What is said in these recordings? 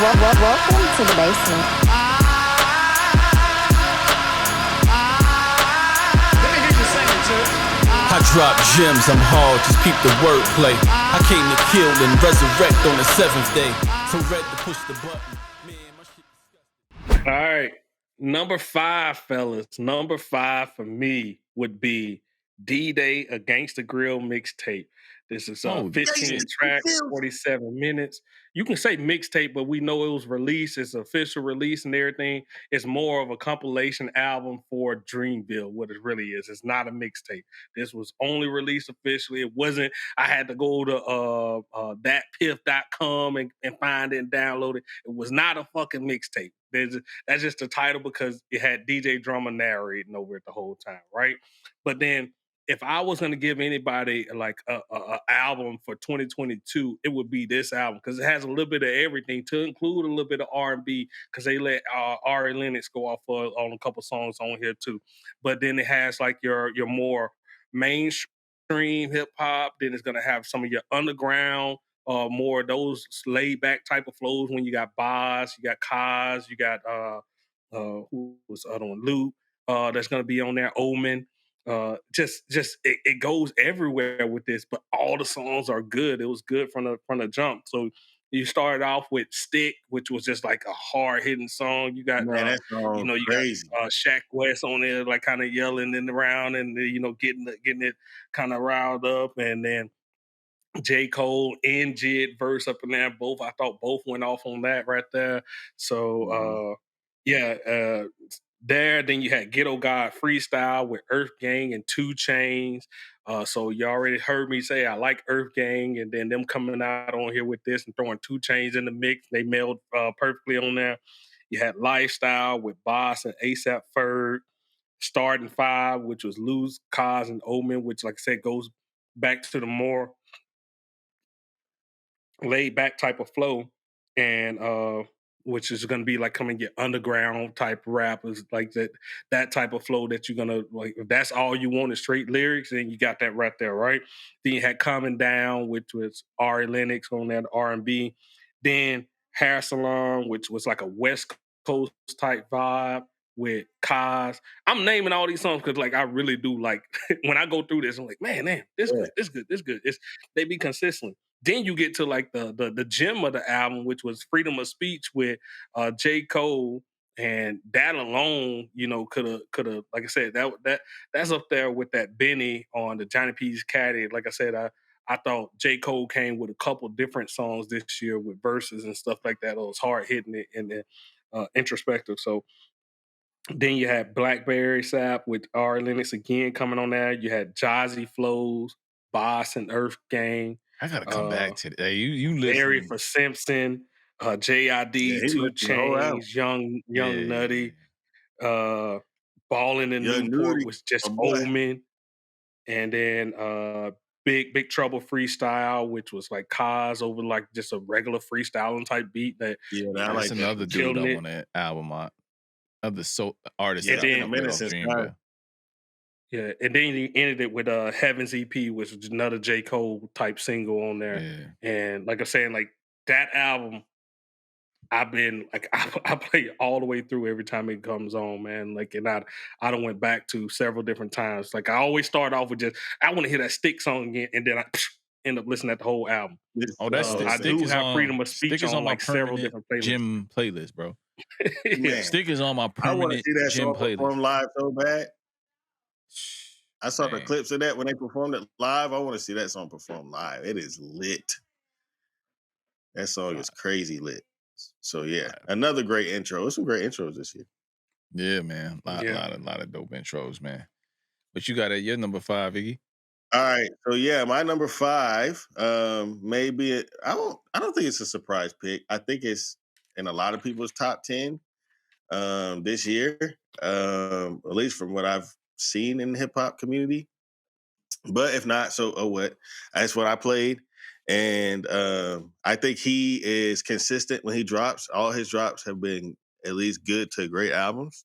Welcome to the basement. I drop gems, I'm hard, just peep the wordplay. I came to kill and resurrect on the 7th day. So red to push the button. Man, my shit disgusting. All right. Number 5, fellas. Number 5 for me would be D-Day, A Gangsta Grill mixtape. This is 15 tracks, 47 minutes. You can say mixtape, but we know it was released. It's an official release and everything. It's more of a compilation album for Dreamville, what it really is. It's not a mixtape. This was only released officially. It wasn't, I had to go to thatpiff.com and find it and download it. It was not a fucking mixtape. That's just the title because it had DJ Drummer narrating over it the whole time, right? But then if I was going to give anybody like a album for 2022, it would be this album because it has a little bit of everything, to include a little bit of R&B because they let Ari Lennox go off on a couple songs on here too. But then it has like your more mainstream hip hop. Then it's going to have some of your underground, more of those laid back type of flows when you got Boz, you got Kaz, you got who was the other one? Luke. That's going to be on there. Omen. It goes everywhere with this, but all the songs are good. It was good from the jump. So you started off with Stick, which was just like a hard hitting song. You got that song you crazy. got Shaq West on there, like kind of yelling in the round and getting it kind of riled up, and then J. Cole and Jid verse up in there. I thought both went off on that right there. So then you had Ghetto God Freestyle with Earth Gang and 2 Chainz. So you already heard me say I like Earth Gang, and then them coming out on here with this and throwing 2 Chainz in the mix. They meld perfectly on there. You had Lifestyle with Boss and ASAP Ferg. Starting 5, which was Luz, Kaz, and Omen, which, like I said, goes back to the more laid back type of flow, and which is going to be like coming your underground type rappers, like that type of flow that you're gonna like. If that's all you want is straight lyrics, then you got that right there, right? Then you had Coming Down, which was Ari Lennox on that R&B. Then Hair Salon, which was like a West Coast type vibe with Kaz. I'm naming all these songs because like I really do like when I go through this, I'm like, man, this good, this good, this good. They be consistent. Then you get to like the gem of the album, which was Freedom of Speech with J. Cole, and that alone, could have, like I said, that's up there with that Benny on the Johnny P's Caddy. Like I said, I thought J. Cole came with a couple different songs this year with verses and stuff like that. It was hard hitting it and introspective. So then you had Blackberry Sap with R. Lennox again coming on there. You had Jazzy Flows, Boss and Earth Gang. I gotta come back to that. You listen. Barry for Simpson, JID, 2 Chainz, Young Nutty, Ballin' in Newport was just Omen, and then Big Trouble Freestyle, which was like Kaz over like just a regular freestyling type beat. That's like another dude up on that album. Other artists. Yeah, and then he ended it with Heaven's EP, which was another J. Cole type single on there. Yeah. And like I'm saying, like that album, I've been like I play it all the way through every time it comes on, man. Like, and I done went back to several different times. Like I always start off with just I want to hear that Stick song again, and then I end up listening to the whole album. Oh, that's I do have Freedom of Speech on like several different playlists. Gym playlist, bro. Yeah. Stick is on my permanent I want to see that gym song playlist. perform live so bad. I saw the clips of that when they performed it live. I want to see that song perform live. It is lit. That song is crazy lit. So yeah, another great intro. There's some great intros this year. Yeah, man. A lot of dope intros, man. But you got at your number 5, Iggy. All right. So yeah, my number 5, maybe I don't think it's a surprise pick. I think it's in a lot of people's top 10 this year. At least from what I've seen in the hip hop community. But if not, so oh what? That's what I played. And I think he is consistent when he drops. All his drops have been at least good to great albums.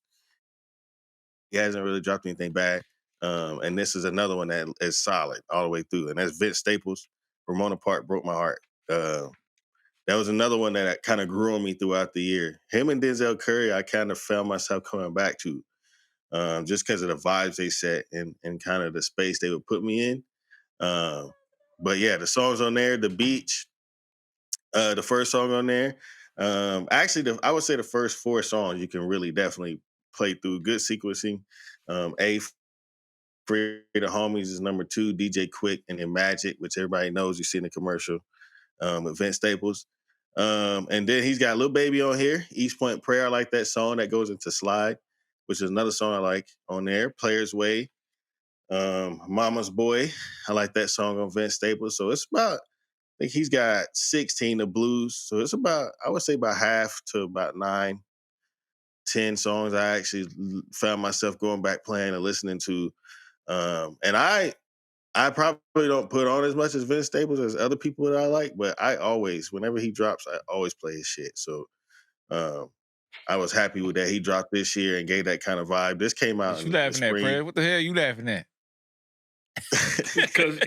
He hasn't really dropped anything bad. And this is another one that is solid all the way through. And that's Vince Staples, Ramona Park Broke My Heart. that was another one that kind of grew on me throughout the year. Him and Denzel Curry, I kind of found myself coming back to, just because of the vibes they set and kind of the space they would put me in. But yeah, the songs on there, The Beach, the first song on there. Actually, I would say the first 4 songs you can really definitely play through. Good sequencing. A Free the Homies is number 2, DJ Quick, and then Magic, which everybody knows you see in the commercial with Vince Staples. And then he's got Lil Baby on here. East Point Prayer, I like that song that goes into Slide, which is another song I like on there. Player's Way. Mama's Boy, I like that song on Vince Staples. So it's about, I think he's got 16 of blues. So it's about, I would say about half to about 9, 10 songs I actually found myself going back playing and listening to. And I probably don't put on as much as Vince Staples as other people that I like, but I always, whenever he drops, I always play his shit. So I was happy with that. He dropped this year and gave that kind of vibe. This came out in the spring. Fred? What the hell are you laughing at? Because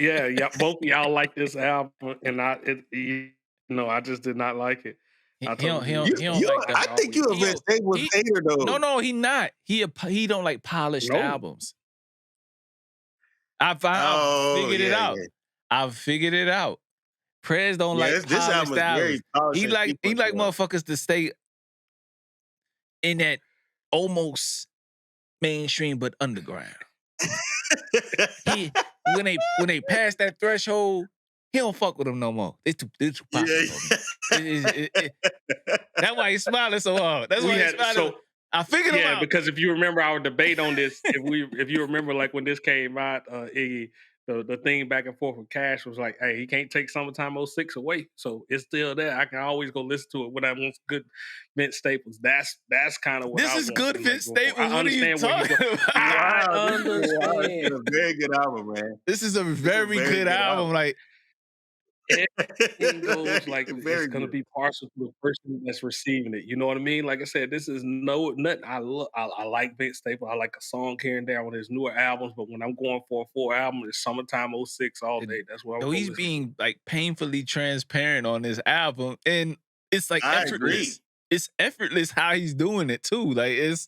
both of y'all like this album, and I just did not like it. I think you a Vince Staples hater though. No, he not. He don't like polished albums. I've figured it out. I've figured it out. Prez don't like polished albums. He like motherfuckers to stay in that almost mainstream but underground. When they pass that threshold, he don't fuck with them no more. They too popular. That's why he's smiling so hard. That's why he's smiling. I figured it out. Because if you remember our debate on this, if you remember like when this came out, Iggy, the thing back and forth with Cash was like, hey, he can't take Summertime 06 away. So it's still there. I can always go listen to it when I want good Vince Staples. That's kind of what this I is want. good Vince Staples. I understand what you're talking about. I understand. It's a very good album, man. This is a very good album. Like, everything goes like it's going to be partial to the person that's receiving it. You know what I mean? Like I said, this is nothing. I like Vince Staples. I like a song here and there on his newer albums, but when I'm going for a full album, it's Summertime 06 all day. That's what I'm he's being like painfully transparent on this album, and it's like I effortless. agree. It's effortless how he's doing it too. Like it's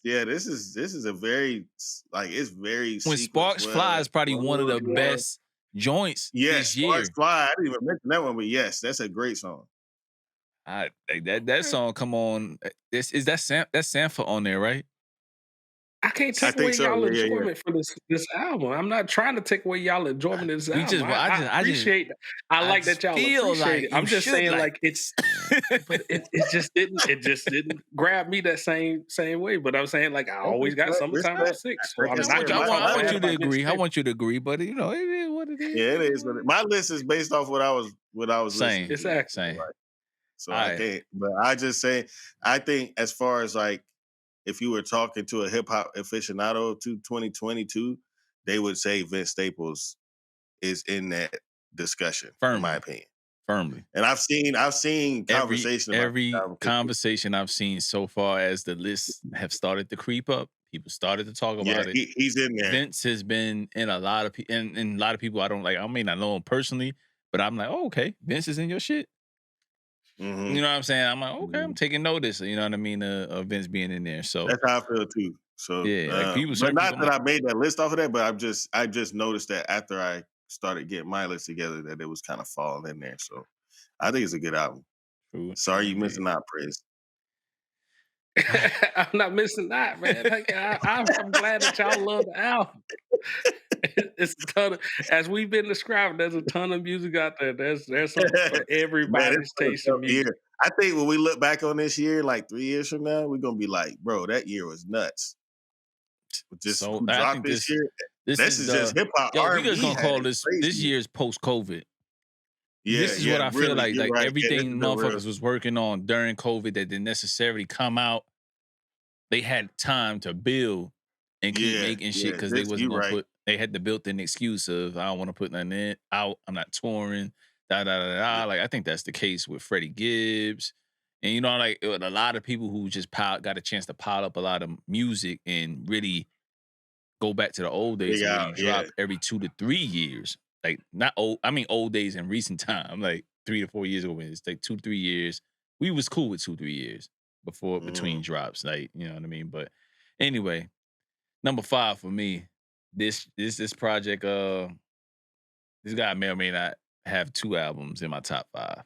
this is a very it's very when Sparks Fly is probably one of the best joints this year. Sparks Fly. I didn't even mention that one, but yes, that's a great song. That song come on. That's Sanford on there, right? I can't take away y'all enjoyment for this album. I'm not trying to take away y'all enjoyment of this album. I appreciate that. I like that y'all appreciate it. I'm just saying like it's but it just didn't grab me that same way. But I'm saying like I always got Summertime 06. So I want you to agree. I want you to agree, but it is what it is. Yeah, it is. My list is based off what I was listening to. Exactly. Same. So I can't. But I just say I think as far as like if you were talking to a hip hop aficionado to 2022, they would say Vince Staples is in that discussion, in my opinion. Firmly. And I've seen conversation every conversation I've seen so far as the lists have started to creep up. People started to talk about it. He's in there. Vince has been in a lot of people, and a lot of people I don't like. I may not know him personally, but I'm like, oh, okay, Vince is in your shit. Mm-hmm. You know what I'm saying? I'm like, okay, I'm taking notice. You know what I mean? Of Vince being in there. So that's how I feel too. So yeah, like people. But not that I made that list off of that, but I just noticed that after I started getting my list together, that it was kind of falling in there. So I think it's a good album. True. Sorry you missing out, Prez. I'm not missing out, man. Like, I'm glad that y'all love the album. It's a ton of, as we've been describing, there's a ton of music out there. There's something for everybody's taste in music. I think when we look back on this year, like 3 years from now, we're gonna be like, bro, that year was nuts. Just who dropped this year. This is just hip hop. We just gonna call this year's post-COVID. Yeah, this is what I feel like. Like right. everything motherfuckers was working on during COVID that didn't necessarily come out. They had time to build and keep making shit because they wasn't gonna put. They had the built-in excuse of I don't want to put nothing in. I'm not touring. Like I think that's the case with Freddie Gibbs, and you know, like a lot of people who just got a chance to pile up a lot of music and really go back to the old days and really drop every 2 to 3 years. Like not old. I mean old days in recent time. Like 3 to 4 years ago. It's like 2-3 years. We was cool with 2-3 years between drops. Like, you know what I mean? But anyway, number 5 for me, this project, this guy may or may not have 2 albums in my top 5.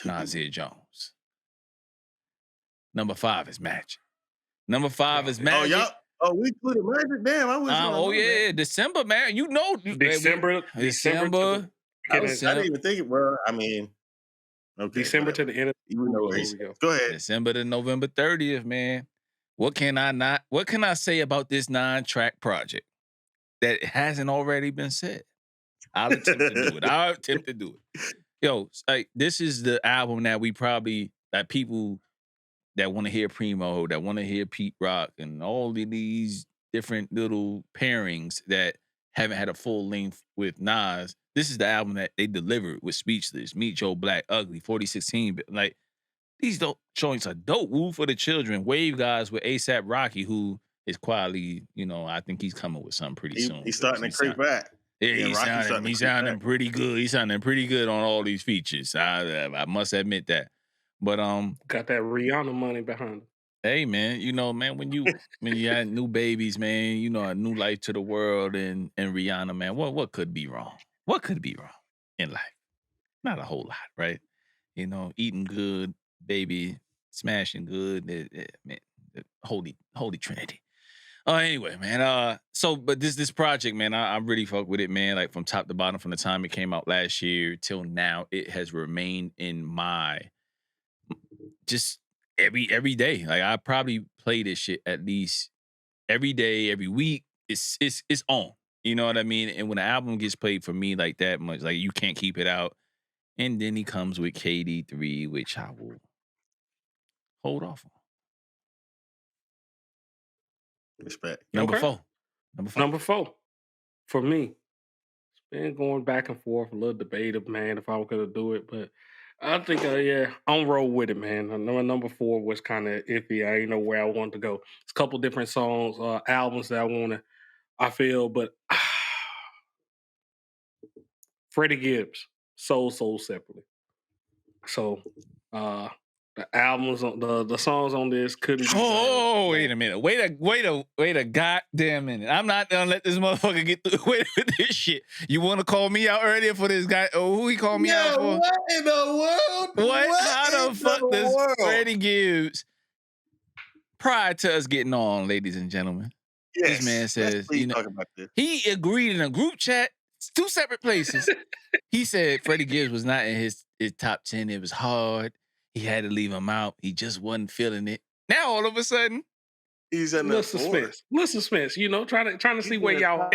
Nasir Jones. Number 5 is Magic. Number 5 is Magic. We included Magic. Damn, I was. December, man. You know, December. I didn't even think it. Well, I mean, okay, December to the end of Go ahead. December to November 30th, man. What can I say about this 9-track project that hasn't already been said? I'll attempt to do it. Yo, like, this is the album that that people that want to hear Primo, that want to hear Pete Rock, and all of these different little pairings that haven't had a full length with Nas. This is the album that they delivered with Speechless, Meet Joe Black, Ugly, 4016. Like, these joints are dope. Woo for the Children, Wave Guys with A$AP Rocky, who is quietly, I think he's coming with something pretty soon. He's starting to creep back. Yeah, he's sounding pretty good. He's sounding pretty good on all these features. I must admit that. But got that Rihanna money behind him. Hey man, when you had new babies, man, a new life to the world, and Rihanna, man, what could be wrong? What could be wrong in life? Not a whole lot, right? Eating good, baby, smashing good, man, the holy trinity. Anyway, man. But this project, man, I really fuck with it, man. Like, from top to bottom, from the time it came out last year till now, it has remained in my just every day. Like, I probably play this shit at least every day, every week. It's on. You know what I mean? And when an album gets played for me like that much, like, you can't keep it out. And then he comes with KD3, which I will hold off on. Respect. Number 4. Number 4 for me. It's been going back and forth, a little debated, man, if I was gonna do it, but I think I'm roll with it, man. I know number 4 was kind of iffy. I didn't know where I wanted to go. It's a couple different songs, albums that I feel, but Freddie Gibbs, Soul Separately. So the albums, the songs on this couldn't. Wait a minute! Wait a goddamn minute! I'm not gonna let this motherfucker get through with this shit. You want to call me out earlier for this guy? Oh, who he called me out for? What in the world? How the fuck does Freddie Gibbs, prior to us getting on, ladies and gentlemen, this man says, talk about this. He agreed in a group chat, 2 separate places. He said Freddie Gibbs was not in his top 10. It was hard. He had to leave him out. He just wasn't feeling it. Now all of a sudden, he's in the suspense. Trying to see where y'all.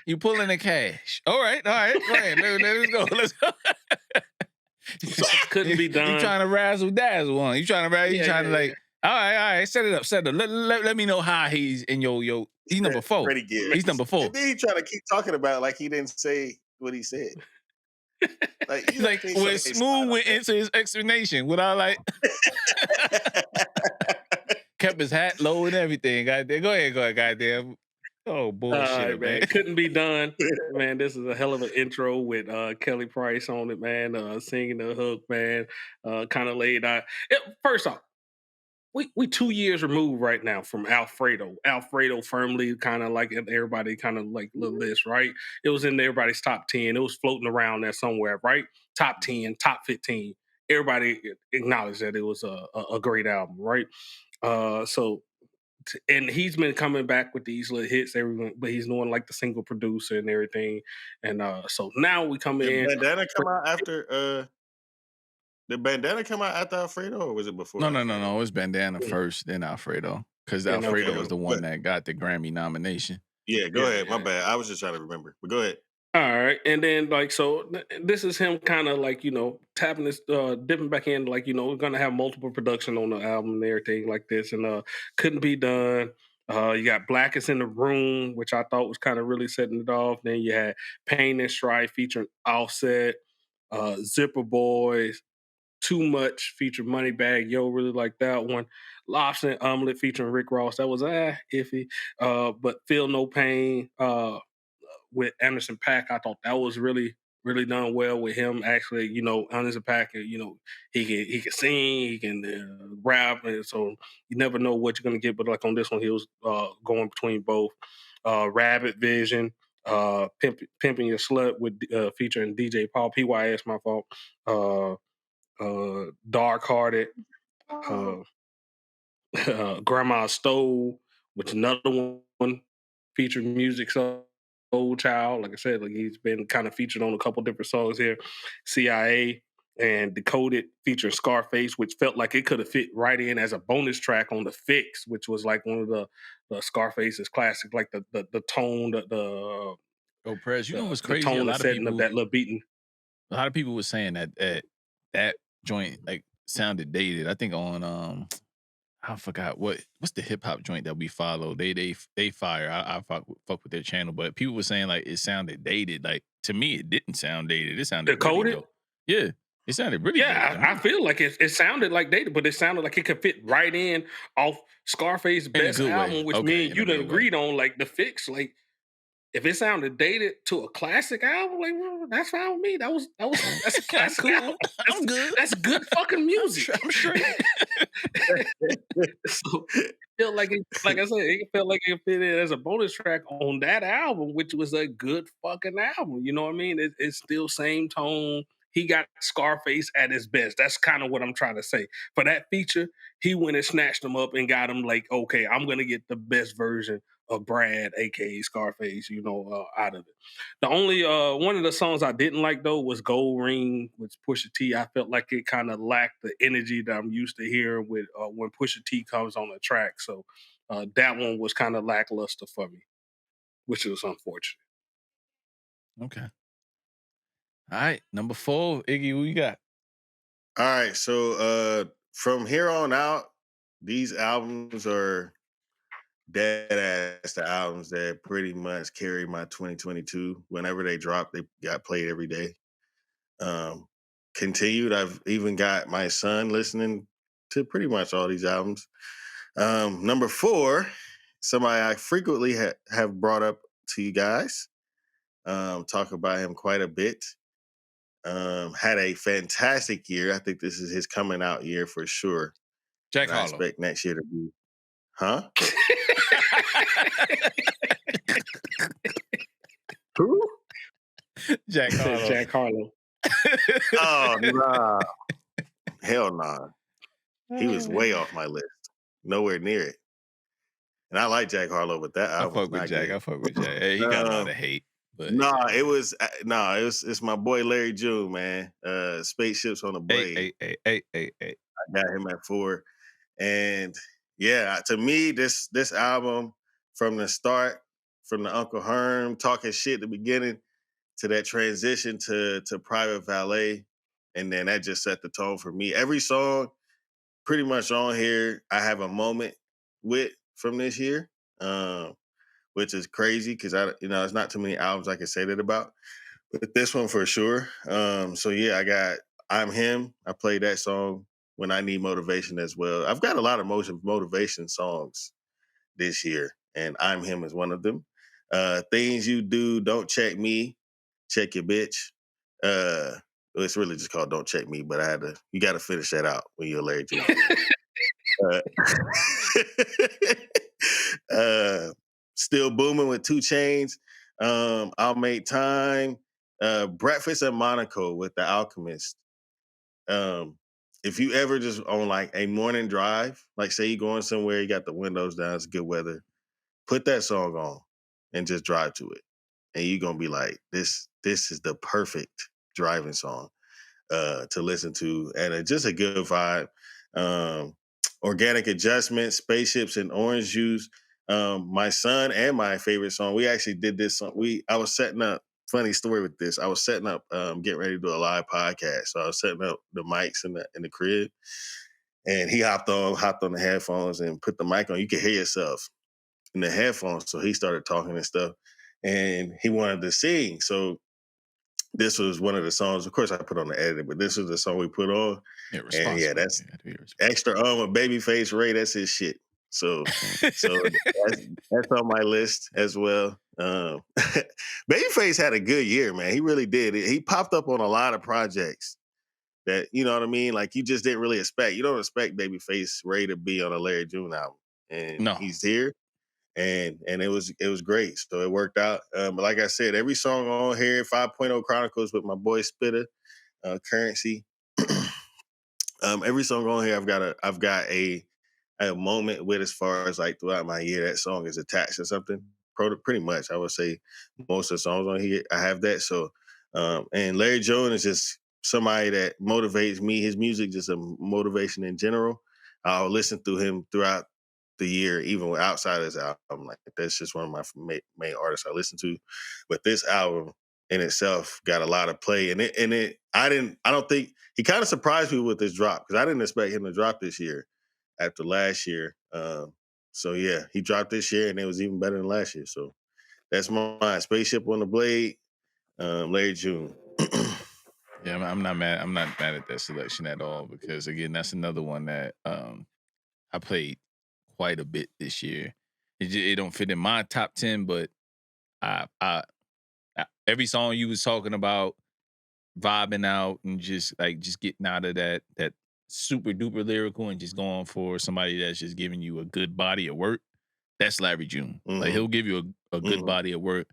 You pulling the cash. All right. Go ahead. Let's go. Couldn't be done. You trying to razzle dazzle one? You trying to all right. Set it up. Let me know how he's in your. He's number 4. Freddie Gibbs. He's number 4. And then he trying to keep talking about it like he didn't say what he said. When Smooth went into his explanation without kept his hat low and everything. Goddamn. Go ahead, goddamn. Oh, bullshit, man. Couldn't be done. Man, this is a hell of an intro with Kelly Price on it, man. Singing the hook, man. Kind of laid out. First off, we 2 years removed right now from Alfredo. Alfredo firmly kind of like everybody kind of like the list, right? It was in everybody's top 10. It was floating around there somewhere, right? Top 10, top 15. Everybody acknowledged that it was a great album, right? And he's been coming back with these little hits, but he's doing like the single producer and everything. And so now we come in. Did Bandana come out after? Did Bandana come out after Alfredo, or was it before? No. It was Bandana first, then Alfredo, because Alfredo was the one that got the Grammy nomination. Yeah, go ahead. My bad. I was just trying to remember. But go ahead. All right, and then so this is him kind of tapping this, dipping back in, we're gonna have multiple production on the album and everything like this, and Couldn't Be Done. You got Blackest in the Room, which I thought was kind of really setting it off. Then you had Pain and Strife featuring Offset, Zipper Boys, Too Much featuring Moneybagg Yo, really like that one. Lobster and Omelet featuring Rick Ross, that was iffy. But Feel No Pain with Anderson .Paak, I thought that was really really done well with him. Actually, Anderson .Paak, he can sing, he can rap, and so you never know what you're gonna get. But like on this one, he was going between both. Rabbit Vision, Pimping Your Slut with featuring DJ Paul PYS, my fault. Dark Hearted, Grandma Stole, which another one featured Music Soul Child. Like I said, like he's been kind of featured on a couple different songs here. CIA and Decoded featuring Scarface, which felt like it could have fit right in as a bonus track on The Fix, which was like one of the Scarface's classic, like the tone, the Prez, you know what's crazy? The tone and setting of that little beating. A lot of people were saying that joint like sounded dated. I think on I forgot what's the hip hop joint that we follow. They fire. I fuck with their channel, but people were saying like it sounded dated. Like to me, it didn't sound dated. It sounded Decoded. Really dope. Yeah, it sounded really. Yeah, I feel like it sounded like dated, but it sounded like it could fit right in off Scarface's best album, which me and you done agreed on. Like The Fix, like if it sounded dated to a classic album, like well, that's fine with me. That's a classic cool. album. I'm good. That's good fucking music. I'm straight. So feel like it, like I said, it felt like it fit in as a bonus track on that album, which was a good fucking album. You know what I mean? It's still same tone. He got Scarface at his best. That's kind of what I'm trying to say. For that feature, he went and snatched him up and got him like, okay, I'm gonna get the best version of Brad, aka Scarface, out of it. The only one of the songs I didn't like though was Gold Ring with Pusha T. I felt like it kind of lacked the energy that I'm used to hearing with when Pusha T comes on the track. So that one was kind of lackluster for me, which was unfortunate. Okay. All right, number 4, Iggy, who you got? All right, so from here on out, these albums are dead ass the albums that pretty much carry my 2022. Whenever they drop, they got played every day. Continued, I've even got my son listening to pretty much all these albums. Number 4, somebody I frequently have brought up to you guys. Talk about him quite a bit. Had a fantastic year. I think this is his coming out year for sure. Jack Harlow. I expect next year to be, huh? Who? Jack Harlow. Jack Harlow. Oh nah, hell nah. He was way off my list. Nowhere near it. And I like Jack Harlow, but that album. I fuck with Jack. Hey, he got a lot of hate. But it's my boy Larry June, man. Spaceships on the Blade. Hey. I got him at 4. And yeah, to me, this album from the start, from the Uncle Herm talking shit at the beginning to that transition to Private Valet, and then that just set the tone for me. Every song pretty much on here I have a moment with from this year. Which is crazy because there's not too many albums I can say that about, but this one for sure. So yeah, I got I'm Him. I play that song when I need motivation as well. I've got a lot of motivation songs this year, and I'm Him is one of them. Things You Do, Don't Check Me, Check Your Bitch. It's really just called Don't Check Me, but you got to finish that out when you're Larry June. Still Booming with 2 Chainz. I'll Make Time. Breakfast in Monaco with The Alchemist. If you ever just on like a morning drive, like say you're going somewhere, you got the windows down, it's good weather, put that song on and just drive to it. And you're going to be like, this is the perfect driving song to listen to. And it's just a good vibe. Organic Adjustment, Spaceships and Orange Juice. My son and my favorite song, we actually did this song. I was setting up, funny story with this. I was setting up, getting ready to do a live podcast. So I was setting up the mics in the crib, and he hopped on the headphones and put the mic on. You could hear yourself in the headphones. So he started talking and stuff, and he wanted to sing. So this was one of the songs. Of course, I put on the edit, but this was the song we put on. Yeah, and yeah, that's Extra with Babyface Ray. That's his shit. So that's on my list as well. Babyface had a good year, man. He really did. He popped up on a lot of projects that, you know what I mean? Like, you just didn't really expect. You don't expect Babyface Ray to be on a Larry June album. And he's here. And it was great. So it worked out. But like I said, every song on here, 5.0 Chronicles with my boy Spitter, Currency. Every song on here, I've got a moment with, as far as like throughout my year, that song is attached to something. Pretty much, I would say most of the songs on here, I have that. So, and Larry Jones is just somebody that motivates me. His music, just a motivation in general. I'll listen to him throughout the year, even outside of his album. Like, that's just one of my main artists I listen to. But this album in itself got a lot of play, and I don't think he kind of surprised me with this drop, because I didn't expect him to drop this year after last year. So yeah, he dropped this year, and it was even better than last year. So that's my Spaceship on the Blade, Larry June. Yeah, I'm not mad. I'm not mad at that selection at all, because again, that's another one that I played quite a bit this year. It don't fit in my top 10, but I every song you was talking about, vibing out and just getting out of that super duper lyrical and just going for somebody that's just giving you a good body of work. That's Larry June. Mm-hmm. Like, he'll give you a good body of work,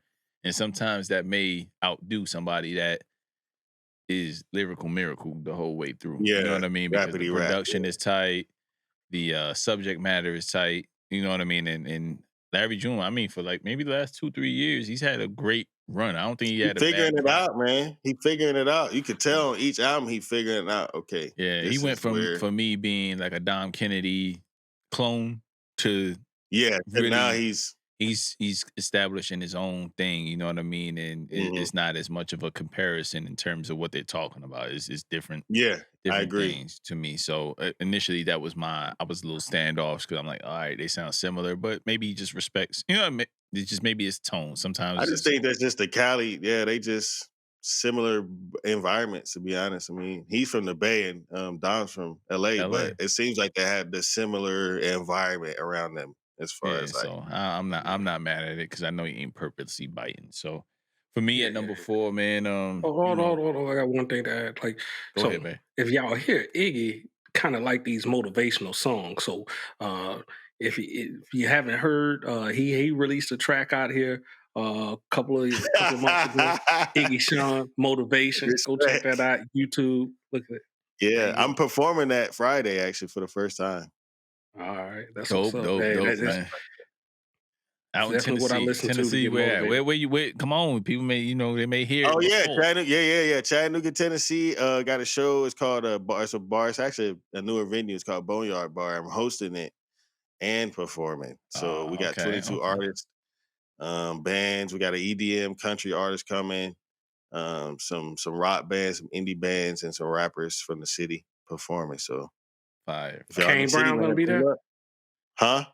and sometimes that may outdo somebody that is lyrical miracle the whole way through. Yeah, you know what I mean? Because the production is tight, the subject matter is tight. You know what I mean? And Larry June, I mean, for like maybe the last 2-3 years, he's had a great run. I don't think he had a figuring bad it out, man. He figuring it out. You could tell on each album he figuring it out. Okay. Yeah, he went from for me being like a Dom Kennedy clone to really, now he's establishing his own thing. You know what I mean? And it's not as much of a comparison in terms of what they're talking about. It's different. Yeah, different I agree. things to me. So initially, I was a little standoff, because I'm like, all right, they sound similar, but maybe he just respects. You know, it's just maybe his tone. Sometimes I just think that's just the Cali. Yeah, they just similar environments, to be honest. I mean, he's from the Bay and Dom's from LA, but it seems like they had the similar environment around them. As far as like, so I'm not mad at it, because I know he ain't purposely biting. So for me at number 4, man. Hold on. I got one thing to add. Like, go ahead, man. If y'all hear Iggy, kind of like these motivational songs. So if you haven't heard, he released a track out here a couple of months ago. Iggy Sean, Motivation. Go check that out. YouTube. Look at it. Yeah, I'm performing that Friday actually for the first time. All right, that's dope, man. Out in Tennessee, what I listen Tennessee, to where you with? Come on, people may they may hear. Oh yeah, Chattanooga, Chattanooga, Tennessee. Got a show. It's called a bar. It's a bar. It's actually a newer venue. It's called Boneyard Bar. I'm hosting it and performing. So we got 22 artists, bands. We got an EDM country artist coming, some rock bands, some indie bands, and some rappers from the city performing. So fire. Kane Brown gonna be there? Huh?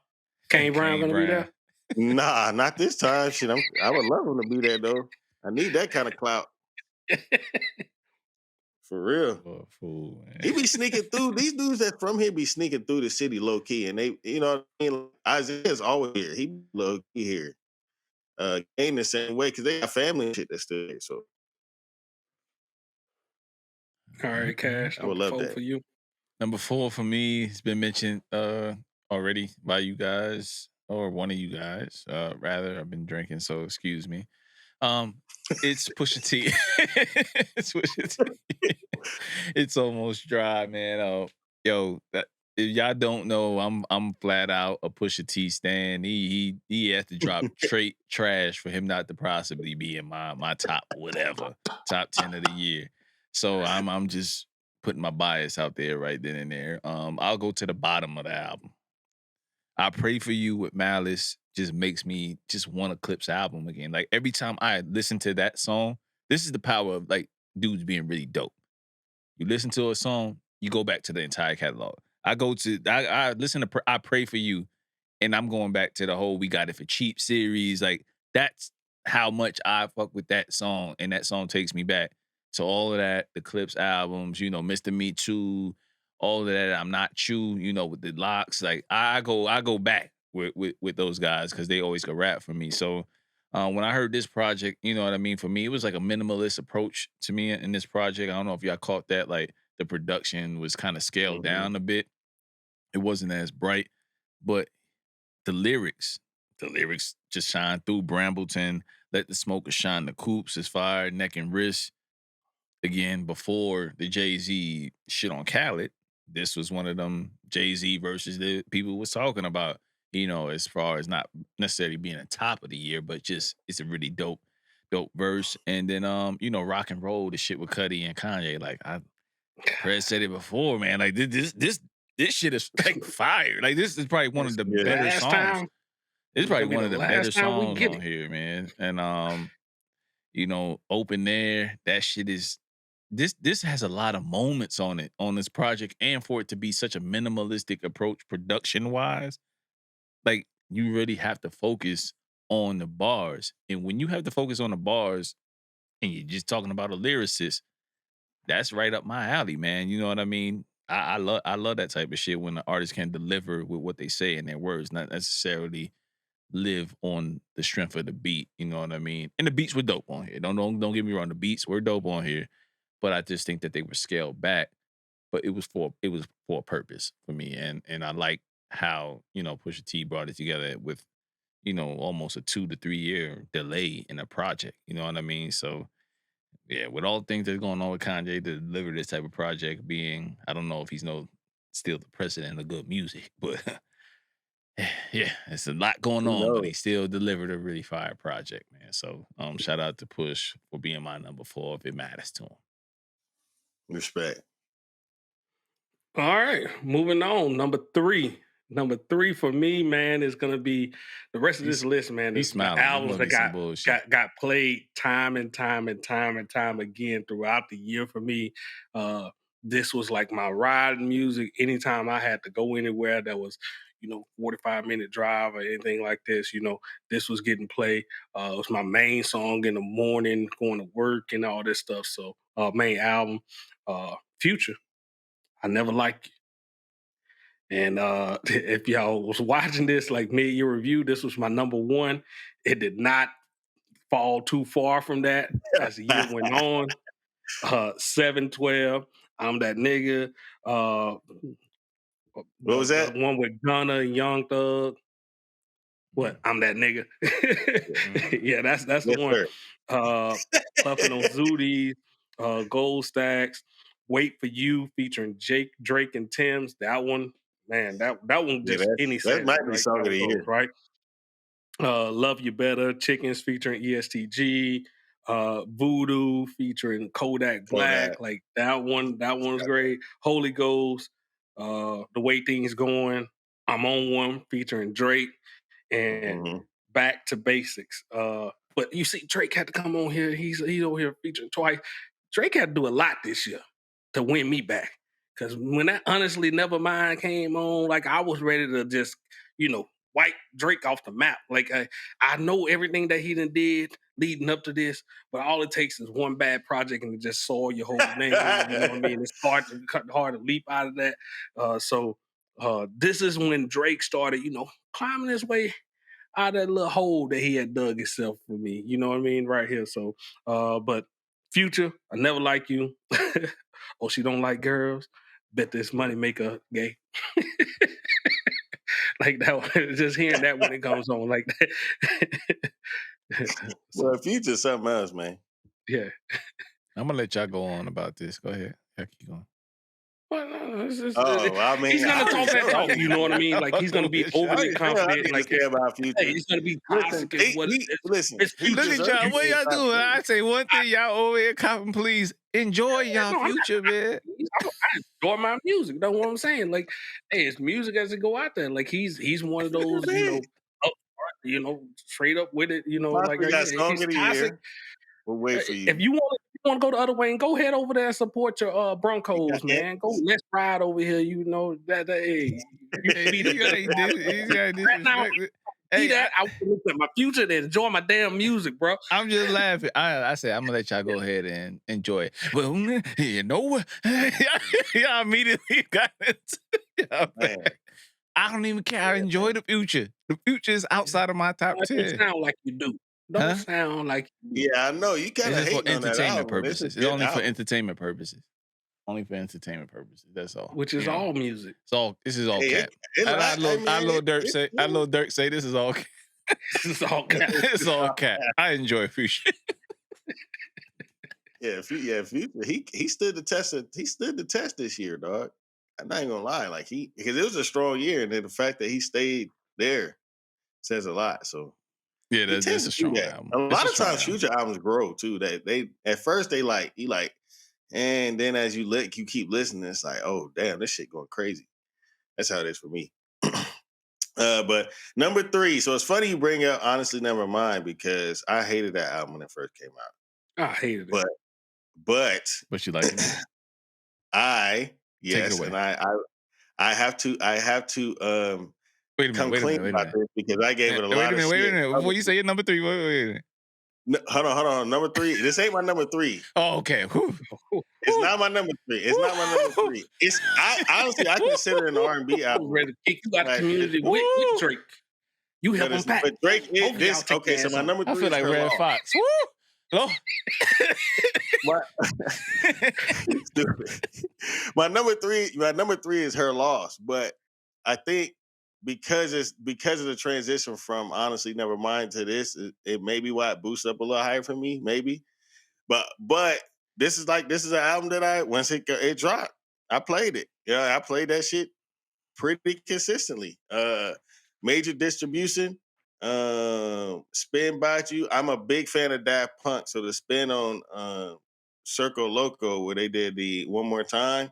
Kane Brown gonna be there? Nah, not this time. Shit, I would love him to be there though. I need that kind of clout. For real. Oh, fool, man. He be sneaking through. These dudes that from here be sneaking through the city low key, and they, you know what I mean? Isaiah's always here. He low key here. Ain't the same way, because they got family and shit that's still here. So, all right, Cash. I would love that for you. Number 4 for me has been mentioned already by you guys, or one of you guys. Rather, I've been drinking, so excuse me. It's Pusha T. It's Pusha T. It's almost dry, man. If y'all don't know, I'm flat out a Pusha T stan. He has to drop trash for him not to possibly be in my top top 10 of the year. So I'm just putting my bias out there right then and there. I'll go to the bottom of the album. I Pray For You with Malice just makes me just want to Clipse album again. Like, every time I listen to that song, this is the power of like dudes being really dope. You listen to a song, you go back to the entire catalog. I listen to I Pray For You, and I'm going back to the whole We Got It For Cheap series. Like, that's how much I fuck with that song, and that song takes me back. So all of that, the Clipse albums, Mr. Me Too, all of that. I'm not Chew, you know, with the locks. Like I go back with those guys because they always could rap for me. So when I heard this project, you know what I mean? For me, it was like a minimalist approach to me in this project. I don't know if y'all caught that. Like the production was kind of scaled down a bit. It wasn't as bright, but the lyrics just shine through. Brambleton, Let the Smoker Shine, the Coops is fire, Neck and Wrist. Again, before the Jay-Z shit on Khaled, this was one of them Jay-Z verses that people was talking about, you know, as far as not necessarily being a top of the year, but just it's a really dope verse. And then you know, Rock and Roll, the shit with Cudi and Kanye. Like Prez said it before, man. Like this shit is like fire. Like this is probably one of the better songs. It's probably one of the better songs on here, man. And you know, Open Air, that shit is this has a lot of moments on it on this project, and for it to be such a minimalistic approach production wise, like you really have to focus on the bars. And when you have to focus on the bars and you're just talking about a lyricist, that's right up my alley, man. You know what I mean? I love that type of shit when the artist can deliver with what they say in their words, not necessarily live on the strength of the beat. You know what I mean? And the beats were dope on here. Don't get me wrong, the beats were dope on here, but I just think that they were scaled back. But it was for a purpose for me, and I like how, you know, Pusha T brought it together with, you know, almost a 2 to 3 year delay in a project. You know what I mean? So yeah, with all the things that's going on with Kanye to deliver this type of project, being, I don't know if he's still the president of good music, but yeah, it's a lot going on, but he still delivered a really fire project, man. So shout out to Push for being my number 4 if it matters to him. Respect. All right, moving on. Number 3. Number 3 for me, man, is gonna be the rest of this list, man. He's smiling. Albums that got played time and time again throughout the year for me. This was like my riding music. Anytime I had to go anywhere that was, you know, 45-minute drive or anything like this, you know, this was getting played. It was my main song in the morning, going to work and all this stuff. So main album, Future, I Never Liked You. And if y'all was watching this like mid-year review, this was my number 1. It did not fall too far from that as the year went on. 712, I'm That Nigga. What was that? The one with Gunna and Young Thug. What? I'm That Nigga. Yeah, that's the one. Puffin' on Zooties, Gold Stacks, Wait for You featuring Drake and Tim's. That one, man, that one just any that might be song of the year, right? Love You Better, Chickens featuring ESTG, Voodoo featuring Kodak Black. Like that one's great. Holy Ghost, The Way Things Going, I'm On One featuring Drake, and Back to Basics. But you see, Drake had to come on here. He's over here featuring twice. Drake had to do a lot this year to win me back. Because when that Honestly Nevermind came on, like I was ready to just, you know, wipe Drake off the map. Like I know everything that he done did leading up to this, but all it takes is one bad project and it just soil your whole name. You know what I mean? It's hard to leap out of that. So this is when Drake started, you know, climbing his way out of that little hole that he had dug himself for me. You know what I mean? Right here. So, but Future, I Never Like You. Oh, she don't like girls. Bet this money make her gay. Like that, just hearing that when it comes on like that. So, well, Future's something else, man. Yeah. I'm gonna let y'all go on about this. Go ahead. Y'all keep going. Well, no, I mean, he's gonna talk that talk. You know what I mean? Like he's gonna be overly confident. Like about Future. Hey, he's gonna be toxic. Listen, look at y'all. What y'all doing? I say one thing, y'all over here copping. Please enjoy y'all Future, man. I enjoy my music. You know what I'm saying? Like, hey, it's music as it go out there. Like he's one of those, you know, straight up with it. You know, like he's toxic. We'll wait for you. If you want to go the other way and go head over there and support your Broncos, man. Go, let's ride over here. You know that hey, Hey, that I look at my future and enjoy my damn music, bro. I'm just laughing. I said I'm gonna let y'all go ahead and enjoy it. Well, you know what? Y'all immediately got it. I don't even care. I enjoy the future. The future is outside of my top 10. Don't sound like you do. Don't sound like you do. Yeah, I know. You kind of hate on that album. Purposes. It's only for entertainment purposes. Only for entertainment purposes. That's all. Which is all music. This is all cap. I know Dirk say this is all cap. This is all cap. It's all cap. I enjoy Future. Future. He stood the test. He stood the test this year, dog. I'm not even gonna lie. Like because it was a strong year, and then the fact that he stayed there says a lot. So yeah, that's a strong album. A lot of times, Future albums grow too. They at first they like, and then as you keep listening, it's like, oh damn, this shit going crazy. That's how it is for me. But number 3. So it's funny you bring up Honestly Nevermind because I hated that album when it first came out. I hated it. But you like it? I have to wait a come clean about this because I gave it a lot of shit. Wait a minute. Before you say your number 3, wait a minute. No, hold on. Number 3. This ain't my number 3. Oh, okay. It's not my number 3. It's not my number 3. Honestly, I consider it an R&B album. Ready to kick you out of community with Drake. You help him back. But Drake is this. Okay, so my number 3 I feel like Red Fox. Woo! Hello? My number 3 is Her Loss. But I think because of the transition from Honestly Nevermind to this, it may be why it boosts up a little higher for me, maybe. But this is an album that once it dropped, I played it. Yeah, I played that shit pretty consistently. Major distribution, spin by you. I'm a big fan of Daft Punk, so the spin on Circo Loco where they did the One More Time,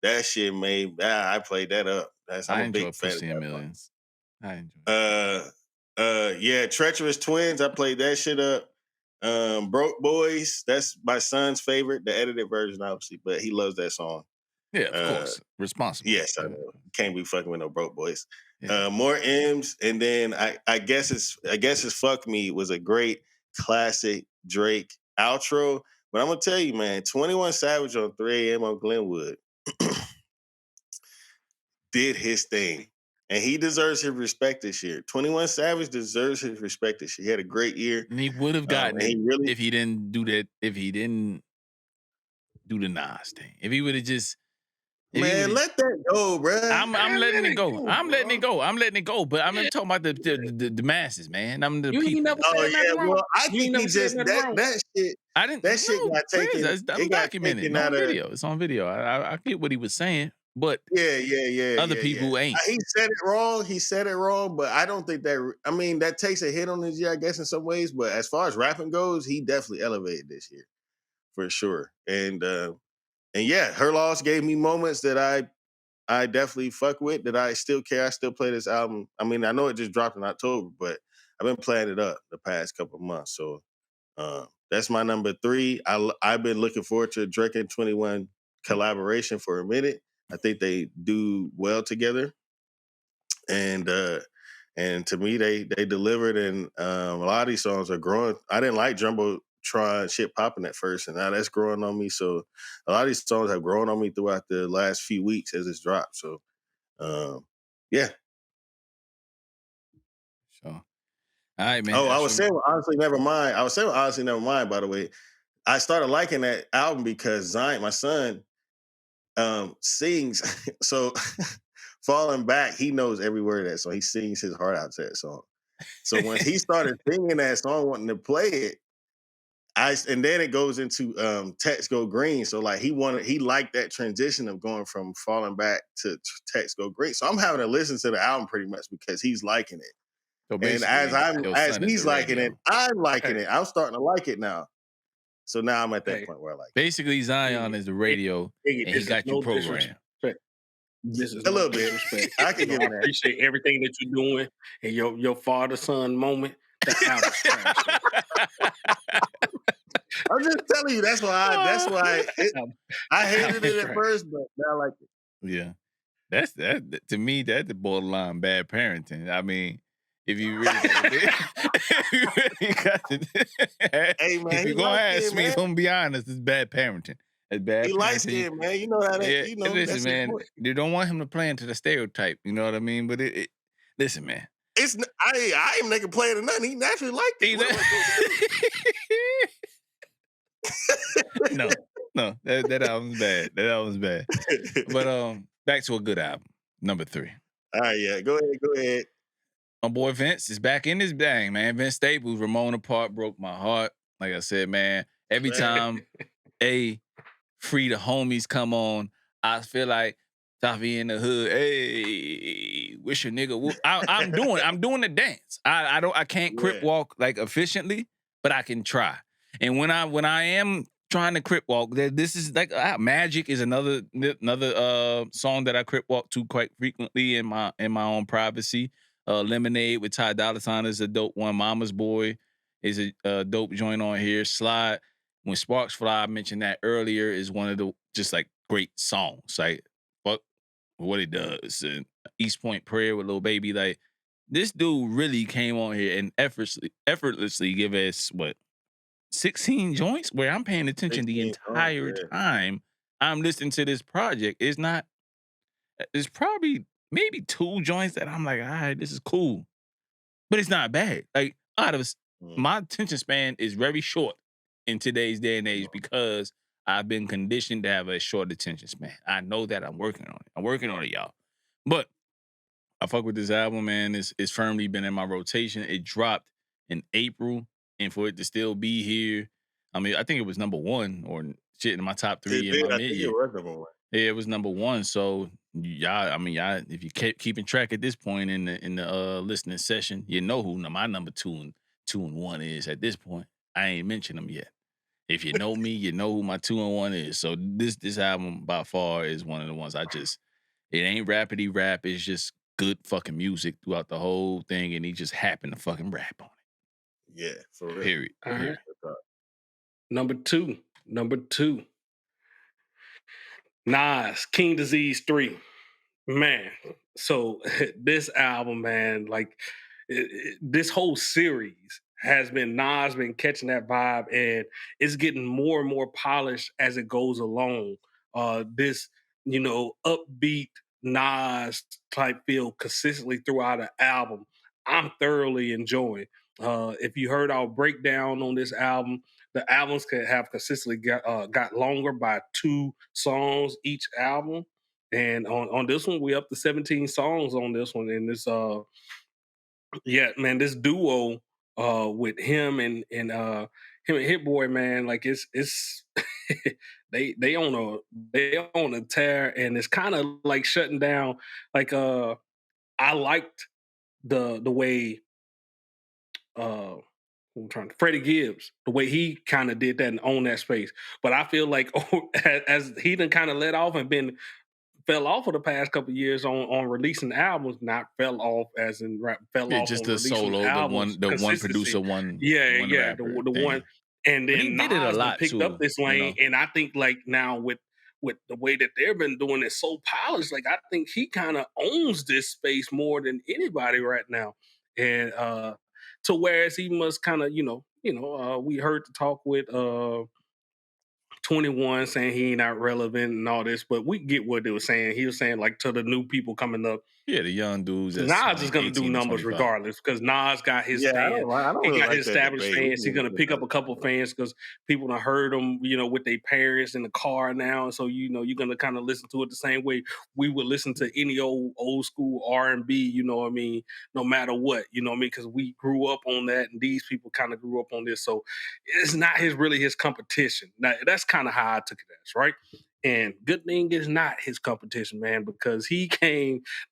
that shit made. I played that up. I'm a big fan of that. Millions. I enjoy. Yeah, Treacherous Twins. I played that shit up. Broke Boys. That's my son's favorite, the edited version, obviously, but he loves that song. Yeah, of course. Responsible. Yes, I know. Can't be fucking with no Broke Boys. Yeah. More M's, and then I guess it's Fuck Me was a great classic Drake outro. But I'm gonna tell you, man, 21 Savage on 3 a.m. on Glenwood did his thing. And he deserves his respect this year. 21 Savage deserves his respect this year. He had a great year. And he would have gotten it if he didn't do that, if he didn't do the Nas thing. If he would have just... Man, let that go, bro. I'm letting it go. I'm letting it go. But I'm talking about the masses, man. I'm the people. Never said that wrong. Well, I think he just that shit. I didn't. That shit got taken. It's documented. It's on video. It's on video. I get what he was saying, but other people ain't. He said it wrong. But I don't think that. I mean, that takes a hit on his year, I guess, in some ways. But as far as rapping goes, he definitely elevated this year, for sure. And yeah, Her Loss gave me moments that I definitely fuck with, that I still care. I still play this album. I mean, I know it just dropped in October, but I've been playing it up the past couple of months. So that's my number 3. I've been looking forward to Drake and 21 collaboration for a minute. I think they do well together. And to me, they delivered, and a lot of these songs are growing. I didn't like Jumbotron shit popping at first, and now that's growing on me. So a lot of these songs have grown on me throughout the last few weeks as it's dropped. So yeah. So all right, man. Oh, I was saying Honestly Nevermind, by the way. I started liking that album because Zion, my son, sings. So Falling Back, he knows every word of that song. He sings his heart out to that song. So when he started singing that song, wanting to play it, and then it goes into Text Go Green. So like he liked that transition of going from Falling Back to Text Go Green. So I'm having to listen to the album pretty much because he's liking it. So and as he's liking it, I'm liking it. I'm starting to like it now. So now I'm at that point where I like it. Basically, Zion is the radio, and he got you programmed. This is a little bit respect. I can give it that. Appreciate everything that you're doing and your father-son moment. That album's trash. I'm just telling you, that's why I hated it at first, but now I like it. Yeah. That's to me, that's the borderline bad parenting. I mean, If you really got to if you really got to Hey, man, if you're going to ask me, I'm going to be honest, it's bad parenting. It's bad he parenting. light skinned, man. You know how that, Yeah, you know, listen, that's man, important. you don't want him to play into the stereotype, you know what I mean? But listen, man. I ain't making play to nothing. He naturally liked it. No, that album's bad. That album's bad. But back to a good album, number 3. All right, yeah, go ahead. My boy Vince is back in his bang, man. Vince Staples, Ramona Park broke my heart. Like I said, man, every time Free the Homies come on, I feel like Toffee in the Hood. Hey, wish a nigga. I'm doing the dance. I can't crip walk like efficiently, but I can try. And when I am trying to crip walk, this is like Magic is another song that I crip walk to quite frequently in my own privacy. Lemonade with Ty Dolla $ign is a dope one. Mama's Boy is a dope joint on here. Slide. When Sparks Fly, I mentioned that earlier, is one of the just like great songs. Like, fuck what he does. And East Point Prayer with Lil Baby. Like, this dude really came on here and effortlessly give us 16 joints where I'm paying attention the entire time I'm listening to this project. It's probably maybe 2 joints that I'm like, all right, this is cool. But it's not bad. Like, my attention span is very short in today's day and age because I've been conditioned to have a short attention span. I know that I'm working on it. I'm working on it, y'all. But I fuck with this album, man. It's firmly been in my rotation. It dropped in April, and for it to still be here, I mean, I think it was number 1 or shit in my top 3 in my mid-year. Yeah, it was number 1. So y'all, if you kept keeping track at this point in the listening session, you know who my number 2 and 1 is at this point. I ain't mentioned them yet. If you know me, you know who my 2 and 1 is. So this album by far is one of the ones it ain't rapidy rap. It's just good fucking music throughout the whole thing, and he just happened to fucking rap on it. Yeah, for real. Period. All right. Number two. Nas, King Disease 3. Man, so this album, man, like this whole series has been Nas been catching that vibe, and it's getting more and more polished as it goes along. This, upbeat Nas type feel consistently throughout the album, I'm thoroughly enjoying. If you heard our breakdown on this album, the albums could have consistently got longer by 2 songs each album. And on this one, we up to 17 songs on this one. And this this duo with him and Hit Boy, man, like it's they on a tear, and it's kind of like shutting down. Like I liked the way Freddie Gibbs, the way he kind of did that and own that space. But I feel like as he done kind of let off and fell off for the past couple of years on releasing albums, not fell off as in rap, fell off just on the releasing solo, albums, the one producer, one rapper the one, and then he did it a lot picked too, up this lane, and I think like now with the way that they've been doing it so polished, like I think he kind of owns this space more than anybody right now, and to whereas he must kind of we heard the talk with 21 saying he ain't not relevant and all this, but we get what they were saying. He was saying like to the new people coming up. Yeah, the young dudes. Nas is going to do numbers regardless because Nas got his fans. He got his established fans. He's going to pick up a couple fans because people done heard him, with their parents in the car now. So, you're going to kind of listen to it the same way we would listen to any old school R&B, no matter what, because we grew up on that and these people kind of grew up on this. So it's not really his competition. Now, that's kind of how I took it as, right? And good thing is not his competition, man, because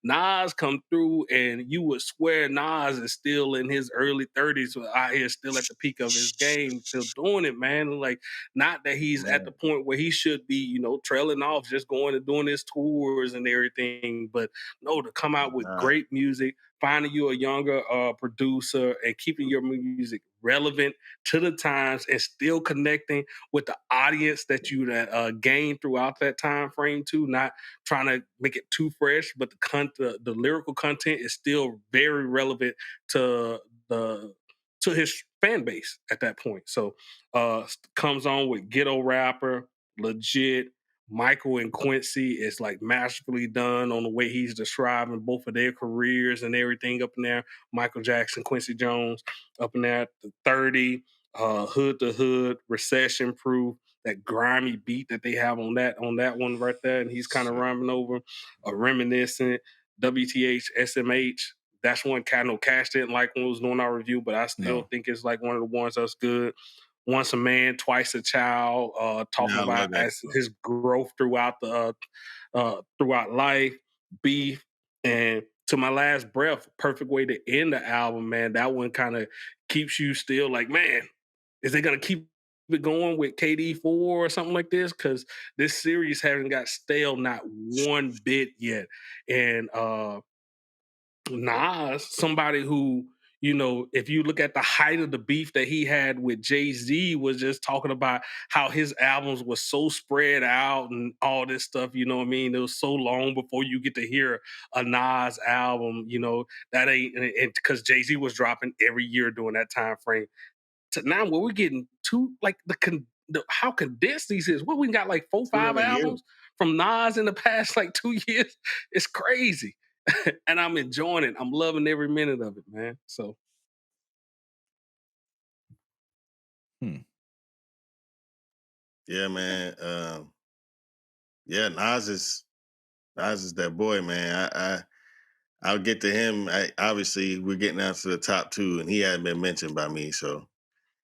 Nas come through and you would swear Nas is still in his early 30s out here, still at the peak of his game, still doing it, man. Like, not that he's at the point where he should be, trailing off, just going and doing his tours and everything. But no, to come out with great music, finding you a younger producer and keeping your music relevant to the times and still connecting with the audience that you gained throughout that time frame too. Not trying to make it too fresh, but the lyrical content is still very relevant to his fan base at that point. So comes on with Ghetto Rapper, Legit. Michael and Quincy is like masterfully done on the way he's describing both of their careers and everything up in there. Michael Jackson, Quincy Jones up in there, 30, Hood to Hood, Recession Proof, that grimy beat that they have on that one right there, and he's kind of rhyming over, Reminiscent, WTH, SMH. That's one Cash didn't like when we was doing our review, but I still think it's like one of the ones that's good. Once a Man, Twice a Child, talking about as his growth throughout throughout life, Beef, and To My Last Breath, perfect way to end the album, man. That one kind of keeps you still like, man, is they gonna keep it going with KD4 or something like this? Because this series hasn't got stale not one bit yet. And Nas, somebody who, you know, if you look at the height of the beef that he had with Jay-Z, was just talking about how his albums were so spread out and all this stuff, you know what I mean? It was so long before you get to hear a Nas album, you know, that ain't, because Jay-Z was dropping every year during that time frame. To now where we're getting to like how condensed these is. What we got like 4-5 albums from Nas in the past like 2 years? It's crazy. And I'm enjoying it. I'm loving every minute of it, man. So Yeah, man. Yeah, Nas is that boy, man. I'll get to him. Obviously we're getting down to the top 2, and he hadn't been mentioned by me, so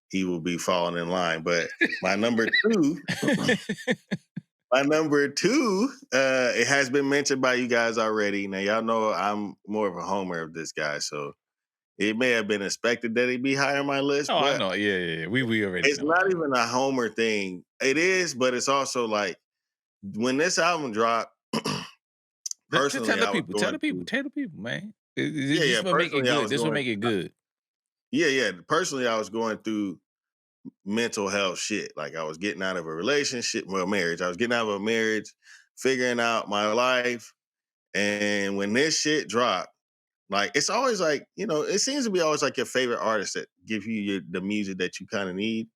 he will be falling in line. But my number 2, it has been mentioned by you guys already. Now y'all know I'm more of a homer of this guy, so it may have been expected that he'd be higher on my list. Oh, but I know. Yeah. We already it's know. not even a homer thing. It is, but it's also like when this album dropped, personally, tell the people, man. This will make it good. This will make it good. Yeah. Personally, I was going through mental health shit. Like I was getting out of a relationship, marriage. I was getting out of a marriage, figuring out my life. And when this shit dropped, like it's always like, you know, it seems to be always like your favorite artist that give you the music that you kind of need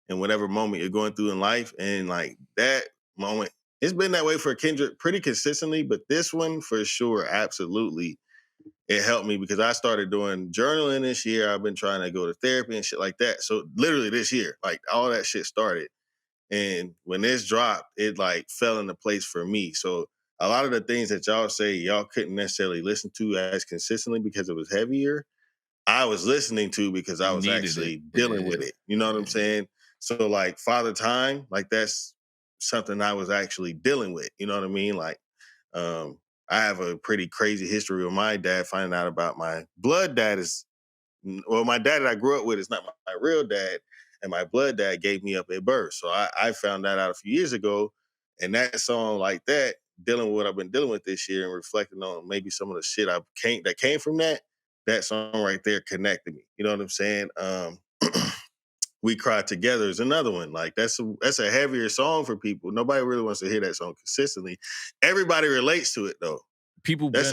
in whatever moment you're going through in life. And like that moment, it's been that way for Kendrick pretty consistently, but this one for sure, absolutely, it helped me because I started doing journaling this year. I've been trying to go to therapy and shit like that. So literally this year, like all that shit started. And when this dropped, it like fell into place for me. So a lot of the things that y'all say y'all couldn't necessarily listen to as consistently because it was heavier, I was listening to because I was actually dealing with it. You know what I'm saying? So like Father Time, like that's something I was actually dealing with. You know what I mean? Like, I have a pretty crazy history with my dad. Finding out about my blood dad my dad that I grew up with is not my real dad, and my blood dad gave me up at birth. So I found that out a few years ago, and that song like that, dealing with what I've been dealing with this year and reflecting on maybe some of the shit that came from that song right there connected me. You know what I'm saying? We Cried Together is another one. Like that's a heavier song for people. Nobody really wants to hear that song consistently. Everybody relates to it though. People been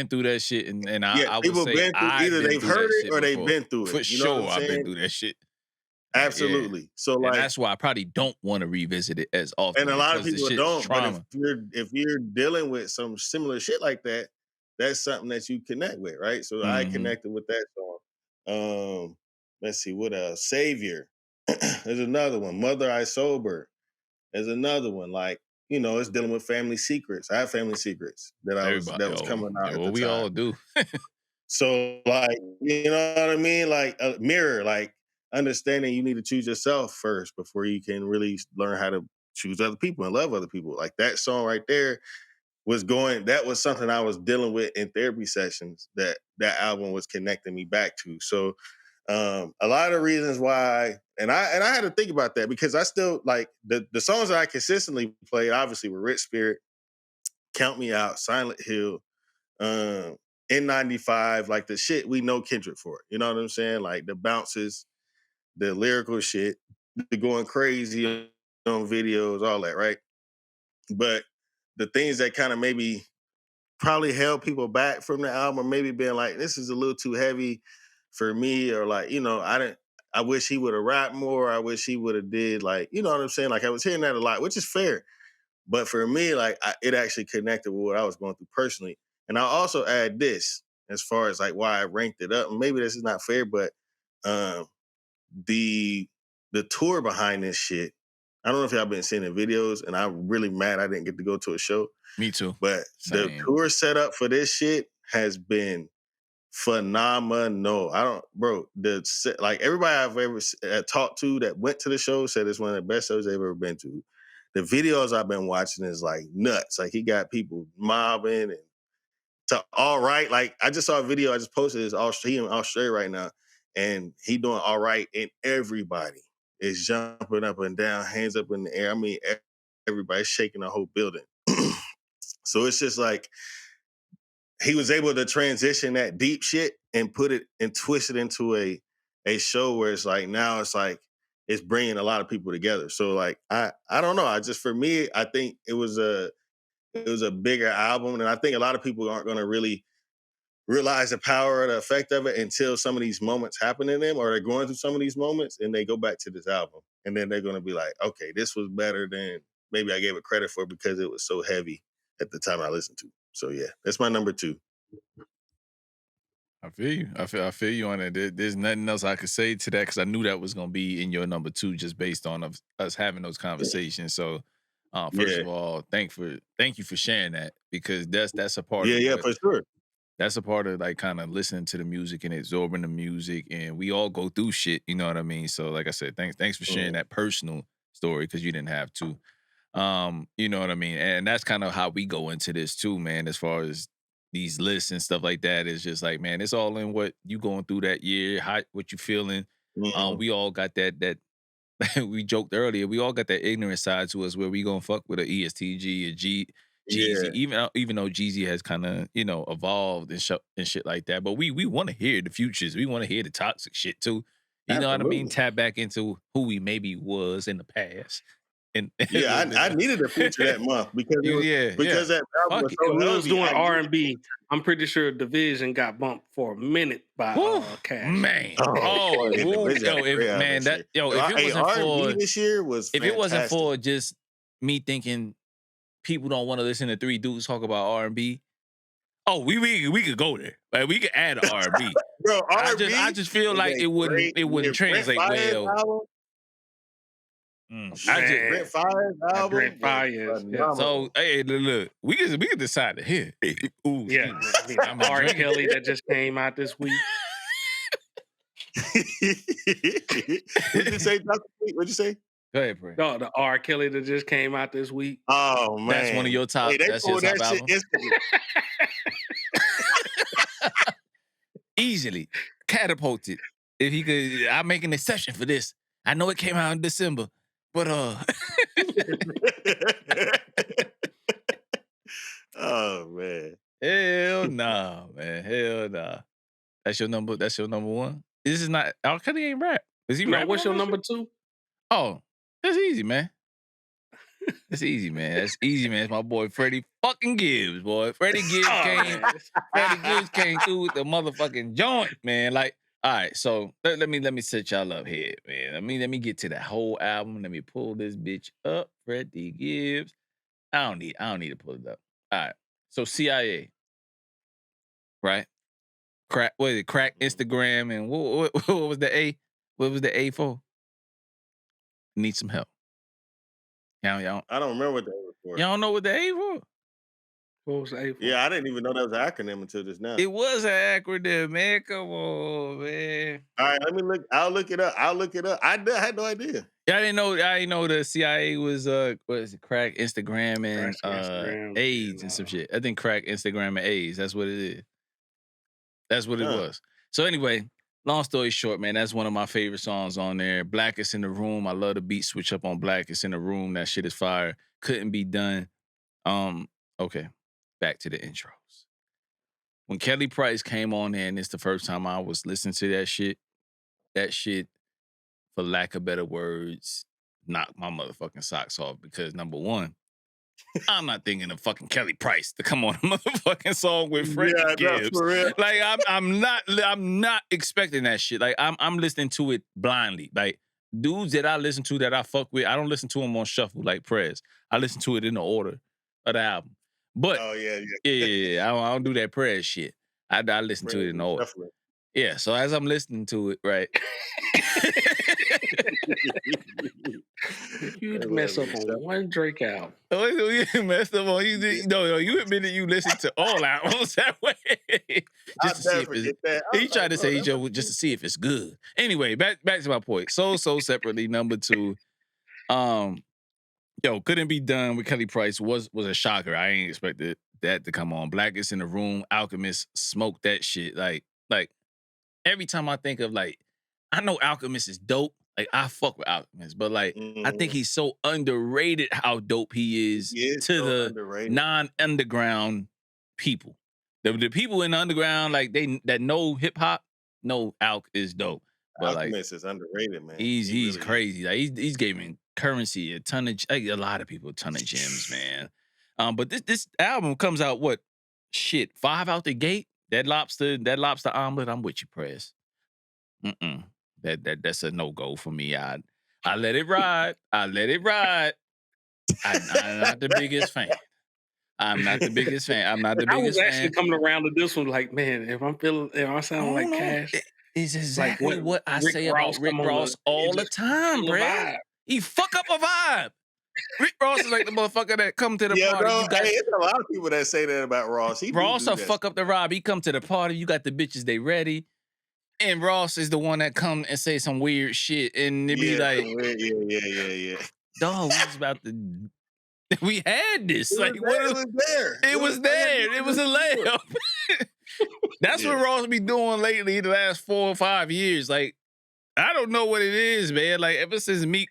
through that shit, and I would say either they've heard it or they've been through it. For sure, I've been through that shit. Absolutely. Yeah. So like, and that's why I probably don't want to revisit it as often. And a lot of people don't. Trauma. But if you're dealing with some similar shit like that, that's something that you connect with, right? So I connected with that song. Let's see what else. Savior. There's another one. Mother I Sober. There's another one. Like, you know, it's dealing with family secrets. I have family secrets that was coming out. Well, we all do. So, like, you know what I mean? Like a mirror, like understanding you need to choose yourself first before you can really learn how to choose other people and love other people. Like that song right there that was something I was dealing with in therapy sessions that album was connecting me back to. So a lot of reasons why, and I had to think about that because I still like the songs that I consistently played obviously were Rich Spirit, Count Me Out, Silent Hill, N95, like the shit we know Kendrick for. You know what I'm saying? Like the bounces, the lyrical shit, the going crazy on videos, all that, right? But the things that kind of maybe probably held people back from the album, maybe being like, this is a little too heavy for me, or like, I wish he would have rapped more. I wish he would have did like, you know what I'm saying? Like I was hearing that a lot, which is fair. But for me, like it actually connected with what I was going through personally. And I'll also add this as far as like why I ranked it up. And maybe this is not fair, but the tour behind this shit, I don't know if y'all been seeing the videos, and I'm really mad I didn't get to go to a show. Me too. But the tour setup for this shit has been phenomenal. Like everybody I've ever talked to that went to the show said it's one of the best shows they've ever been to. The videos I've been watching is like nuts. Like he got people mobbing and all right. Like I just saw a video I just posted. He in Australia right now, and he doing all right, and everybody is jumping up and down, hands up in the air. I mean, everybody's shaking the whole building. So it's just like he was able to transition that deep shit and put it and twist it into a show where it's like now it's like it's bringing a lot of people together. So like I don't know. For me, I think it was a bigger album, and I think a lot of people aren't going to really realize the power or the effect of it until some of these moments happen in them, or they're going through some of these moments and they go back to this album, and then they're going to be like, okay, this was better than maybe I gave it credit for because it was so heavy at the time I listened to. So yeah, that's my number 2. I feel you. I feel you on it. There's nothing else I could say to that because I knew that was gonna be in your number 2 just based on us having those conversations. So, first of all, thank you for sharing that because that's a part. Yeah, for sure. That's a part of like kind of listening to the music and absorbing the music, and we all go through shit. You know what I mean? So, like I said, thanks for sharing that personal story because you didn't have to. You know what I mean? And that's kind of how we go into this too, man, as far as these lists and stuff like that. It's just like, man, it's all in what you going through that year, what you feeling. We all got that we joked earlier, we all got that ignorant side to us where we gonna fuck with a ESTG, a Jeezy, even though Jeezy has kind of, evolved and shit like that. But we want to hear the futures. We want to hear the toxic shit too. You know what I mean? Tap back into who we maybe was in the past. And I needed a feature that month because that album was so we was doing R&B. I'm pretty sure Division got bumped for a minute by Cash. Man, if it wasn't for just me thinking people don't want to listen to 3 dudes talk about R&B. Oh, we could go there. Like we could add an R&B. Bro, R&B I just feel like it wouldn't translate well. Brent Faiyaz album. So hey, look, we can decide it here. Ooh, R. Kelly that just came out this week. What'd you say, Dr. Pete? What'd you say? Go ahead, Brent. No, the R. Kelly that just came out this week. Oh man, that's one of your top. That's your top album. Easily catapulted. If he could, I make an exception for this. I know it came out in December. But oh man. Hell nah, man. Hell nah. That's your number 1? This is not R. Kelly ain't rap. Is he rap? What's your number 2? Oh, that's easy, man. That's easy, man. That's easy, man. It's my boy Freddie fucking Gibbs, boy. Freddie Gibbs came through with the motherfucking joint, man. Like, all right, so let me set y'all up here, man. Let me get to that whole album. Let me pull this bitch up. Freddie Gibbs. I don't need to pull it up. All right. So CIA, right? Crack Instagram, and what was the A? What was the A for? Need some help. Y'all. I don't remember what the A was for. Y'all don't know what the A for? What was the A for? Yeah, I didn't even know that was an acronym until just now. It was an acronym, man. Come on, man. All right, let me look. I'll look it up. I had no idea. Yeah, I didn't know the CIA was what is it? Crack Instagram and AIDS and some shit. I think crack Instagram and AIDS. That's what it is. That's what it was. So anyway, long story short, man, that's one of my favorite songs on there. Blackest in the Room. I love the beat switch up on Blackest in the Room. That shit is fire. Couldn't be done. Okay. Back to the intros. when Kelly Price came on there, and it's the first time I was listening to that shit, for lack of better words, knocked my motherfucking socks off because number one, I'm not thinking of fucking Kelly Price to come on a motherfucking song with Freddie Gibbs. For real. Like I'm not expecting that shit. Like I'm listening to it blindly. Like dudes that I listen to that I fuck with, I don't listen to them on shuffle like Prez. I listen to it in the order of the album. But yeah, I don't do that Prez shit. I listen to it in the order. Definitely. Yeah, so as I'm listening to it, right. You'd mess up on one Drake album. Oh, you messed up on you. No, you admitted you listened to all albums that way. Just to see if it's. He tried to say just to see if it's good. Anyway, back to my point. So separately, number 2. Couldn't Be Done with Kelly Price was a shocker. I ain't expected that to come on. Blackest in the Room, Alchemist smoked that shit. Like every time I think of like, I know Alchemist is dope. Like I fuck with Alchemist, but like I think he's so underrated how dope he is to the non-underground people. The people in the underground, like that know hip hop, know Alk is dope. But Alchemist is underrated, man. He's really crazy. Like he's giving Currency a ton of a lot of people a ton of gems, man. But this album comes out 5 out the gate. That lobster omelet. I'm with you, Press. That's a no-go for me. I let it ride. I'm not the biggest fan. I was actually coming around to this one like, man, if I sound like Cash. It's exactly what I say about Rick Ross all the time, bro. He fuck up a vibe. Rick Ross is like the motherfucker that come to the party. Bro, it's a lot of people that say that about Ross. Ross will fuck up the vibe. He come to the party. You got the bitches, they ready. And Ross is the one that come and say some weird shit. And it be like, yeah. Dog, we was about to... We had this. It was there. It was there. It was a layup. That's what Ross be doing lately the last 4 or 5 years. Like, I don't know what it is, man. Like, ever since Meek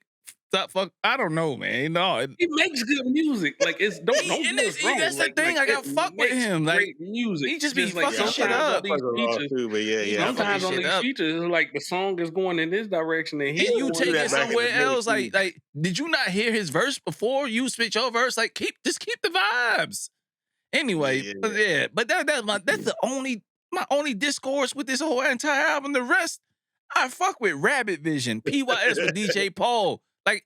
I don't know, man. No, he makes good music. Like it's don't that's the thing. I got fuck with him. Like great music. He just be fucking shit up. Sometimes on these features, like the song is going in this direction, and you take it somewhere else. Like, did you not hear his verse before you spit your verse? Like, keep the vibes. Anyway, but that's my only discourse with this whole entire album. The rest, I fuck with Rabbit Vision, PYS with DJ Paul. Like,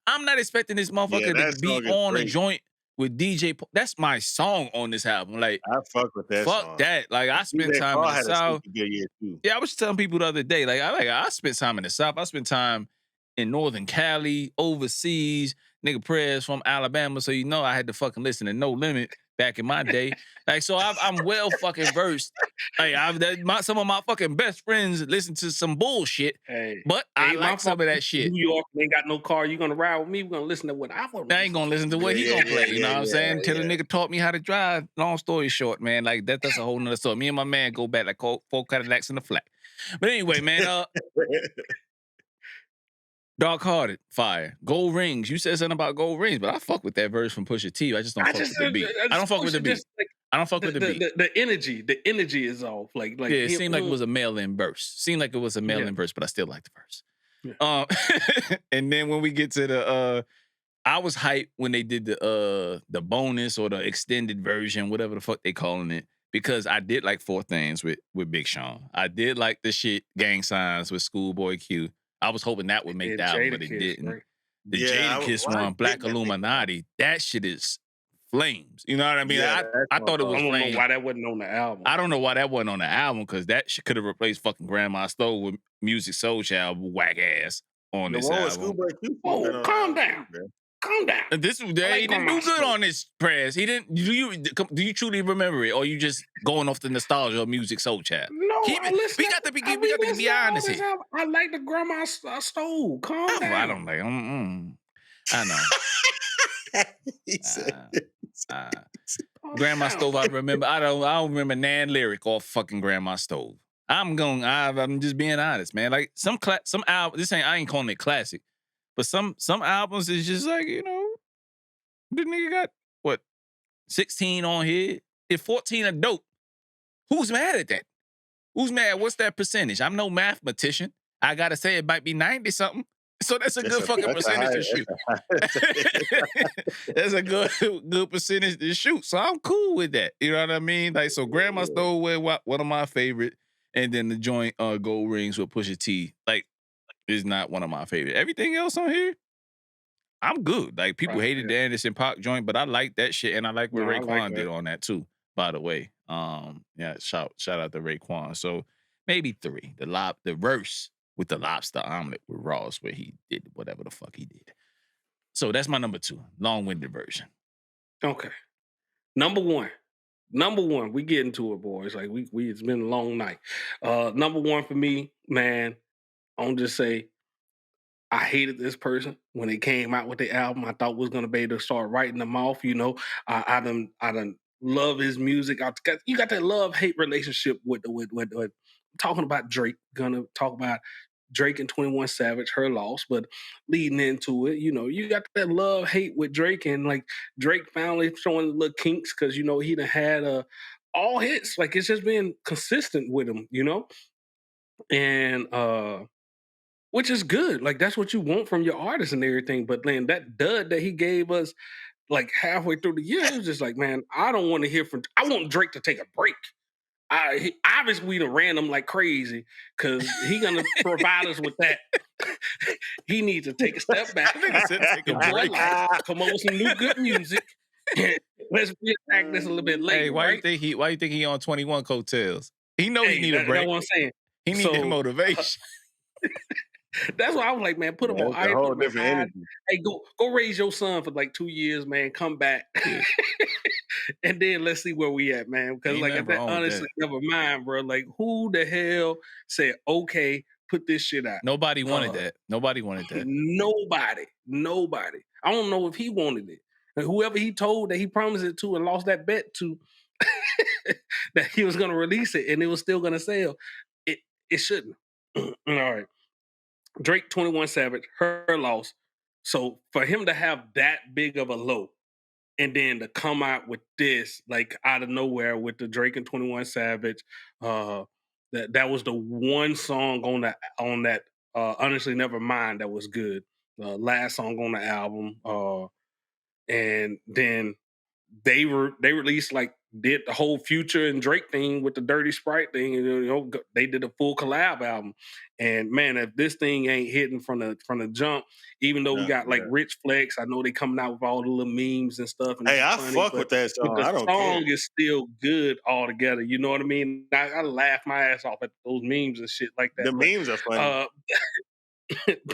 I'm not expecting this motherfucker to be on a joint with DJ Paul. That's my song on this album. Like, I fuck with that song. Fuck that. Like, I spent time in the South. Yeah, I was telling people the other day, I spent time in the South. I spent time in Northern Cali, overseas. Nigga Prez from Alabama, so you know I had to fucking listen to No Limit back in my day. Like, so I'm well fucking versed. Like, some of my fucking best friends listen to some bullshit, but I like some of that shit. New York ain't got no car. You gonna ride with me? We're gonna listen to what I want. I ain't gonna listen to what he gonna play. You know what I'm saying? Till the nigga taught me how to drive. Long story short, man, like that's a whole nother story. Me and my man go back like 4 Cadillacs in the flat. But anyway, man, Dark Hearted, fire. Gold Rings. You said something about Gold Rings, but I fuck with that verse from Pusha T. I just don't fuck with the beat. I don't fuck with the beat. I don't fuck with the beat. The energy is off. Like it seemed like it was a mail-in verse. But I still like the verse. Yeah. And then when we get to the, I was hyped when they did the bonus or the extended version, whatever the fuck they calling it, because I did like 4 Things with Big Sean. I did like the shit Gang Signs with Schoolboy Q. I was hoping that would make the album, but it didn't. Right? The Jadakiss one, Black Illuminati, that shit is flames. You know what I mean? I thought it was flames. I don't know why that wasn't on the album. I don't know why that wasn't on the album, because that shit could have replaced fucking Grandma Stove with Music Soul Child whack ass on this album. Oh, calm down. Calm down. He didn't do good on this press. He didn't. Do you truly remember it, or you just going off the nostalgia of Music Soul Child? No, we got to be honest here. I like the Grandma Stove. Calm down. I don't like. I know. He said. Grandma Stove. I remember. I don't remember Nan lyric off fucking Grandma Stove. I'm just being honest, man. Like some albums. I ain't calling it classic. But some albums is just like, you know, the nigga got, 16 on here? If 14 are dope, Who's mad at that? Who's mad? What's that percentage? I'm no mathematician. I gotta say it might be 90-something. So that's a good fucking percentage to shoot. That's a good percentage to shoot. So I'm cool with that. You know what I mean? Like, so Grandma Stowaway, one of my favorite, and then the joint Gold Rings with Pusha T, like, is not one of my favorite. Everything else on here, I'm good. Like, people hated the Anderson .Paak joint, but I like that shit, and I like what Raekwon did on that too, by the way. Yeah, shout out to Raekwon. So maybe 3. The verse with the lobster omelet with Ross, where he did whatever the fuck he did. So that's my number 2, long-winded version. Okay. Number 1. We get into it, boys. Like we it's been a long night. Number 1 for me, man, I'll just say I hated this person when they came out with the album. I thought was gonna be able to start writing them off. You know, I done love his music. You got that love-hate relationship with talking about Drake. Gonna talk about Drake and 21 Savage, her loss, but leading into it, you know, you got that love-hate with Drake, and like Drake finally showing the little kinks because, you know, he done had all hits. Like, it's just been consistent with him, you know? And which is good. Like, that's what you want from your artist and everything. But then that dud that he gave us like halfway through the year, it was just like, man, I don't want to hear from. I want Drake to take a break. Obviously we done ran him like crazy because he gonna provide us with that. He needs to take a step back. Take a break. Come up with some new good music. Let's reattack this a little bit later. Hey, why you think he on 21 coattails? He know he need a break. That's what I'm saying. He need that motivation. That's why I was like, man, put him on ice. Whole different energy. Hey, go raise your son for like 2 years, man. Come back. And then let's see where we at, man. Because like, honestly, never mind, bro. Like, who the hell said, okay, put this shit out? Nobody wanted that. Nobody wanted that. Nobody. I don't know if he wanted it. And whoever he told that he promised it to and lost that bet to, that he was going to release it and it was still going to sell, it shouldn't. All right. Drake, 21 Savage, her loss. So for him to have that big of a low, and then to come out with this, like out of nowhere with the Drake and 21 Savage, that was the one song on that Honestly Nevermind that was good. Last song on the album. And then they released did the whole Future and Drake thing with the Dirty Sprite thing, and you know they did a full collab album. And man, if this thing ain't hitting from the jump, even though we got like Rich Flex, I know they coming out with all the little memes and stuff. And hey, I fuck with that song. But the song is still good altogether. You know what I mean? I laugh my ass off at those memes and shit like that. Memes are funny.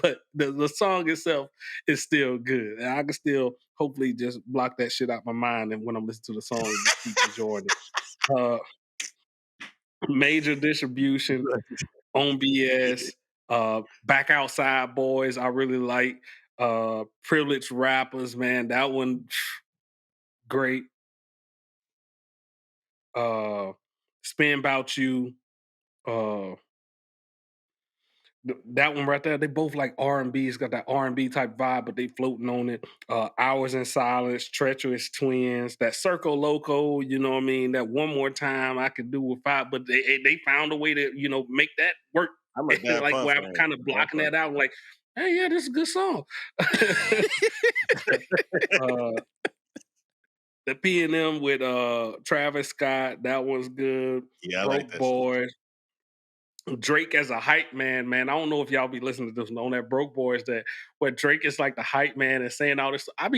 But the song itself is still good. And I can still hopefully just block that shit out my mind, and when I'm listening to the song, just keep enjoying it. Major distribution on BS. Back Outside Boys, I really like. Privileged Rappers, man, that one great. Spin About You. That one right there, they both like R&B. It's got that R&B type vibe, but they floating on it. Hours in Silence, Treacherous Twins, that Circo Loco, you know what I mean? That One More Time I Could Do With Five, but they found a way to, you know, make that work. Like where I'm kind of blocking that out, like, hey, yeah, this is a good song. The P&M with Travis Scott, that one's good. Yeah, I Broke like that Boys. Drake as a hype man. I don't know if y'all be listening to this on that Broke Boys, that where Drake is like the hype man and saying all this. I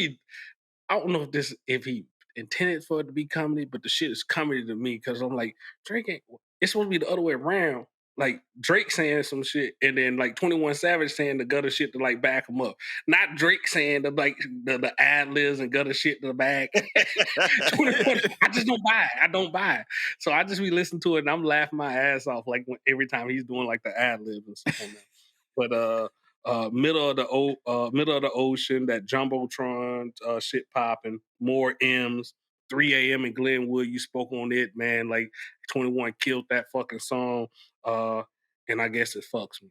don't know if he intended for it to be comedy, but the shit is comedy to me because I'm like, Drake ain't. It's supposed to be the other way around. Like Drake saying some shit and then like 21 Savage saying the gutter shit to like back him up. Not Drake saying the ad-libs and gutter shit to the back. I just don't buy it. I don't buy it. So I just be listening to it and I'm laughing my ass off like every time he's doing like the ad-libs and stuff on that. But middle of the ocean, that Jumbotron shit popping, more M's. 3 a.m. in Glenwood, you spoke on it, man. Like 21 killed that fucking song. And I guess it fucks me.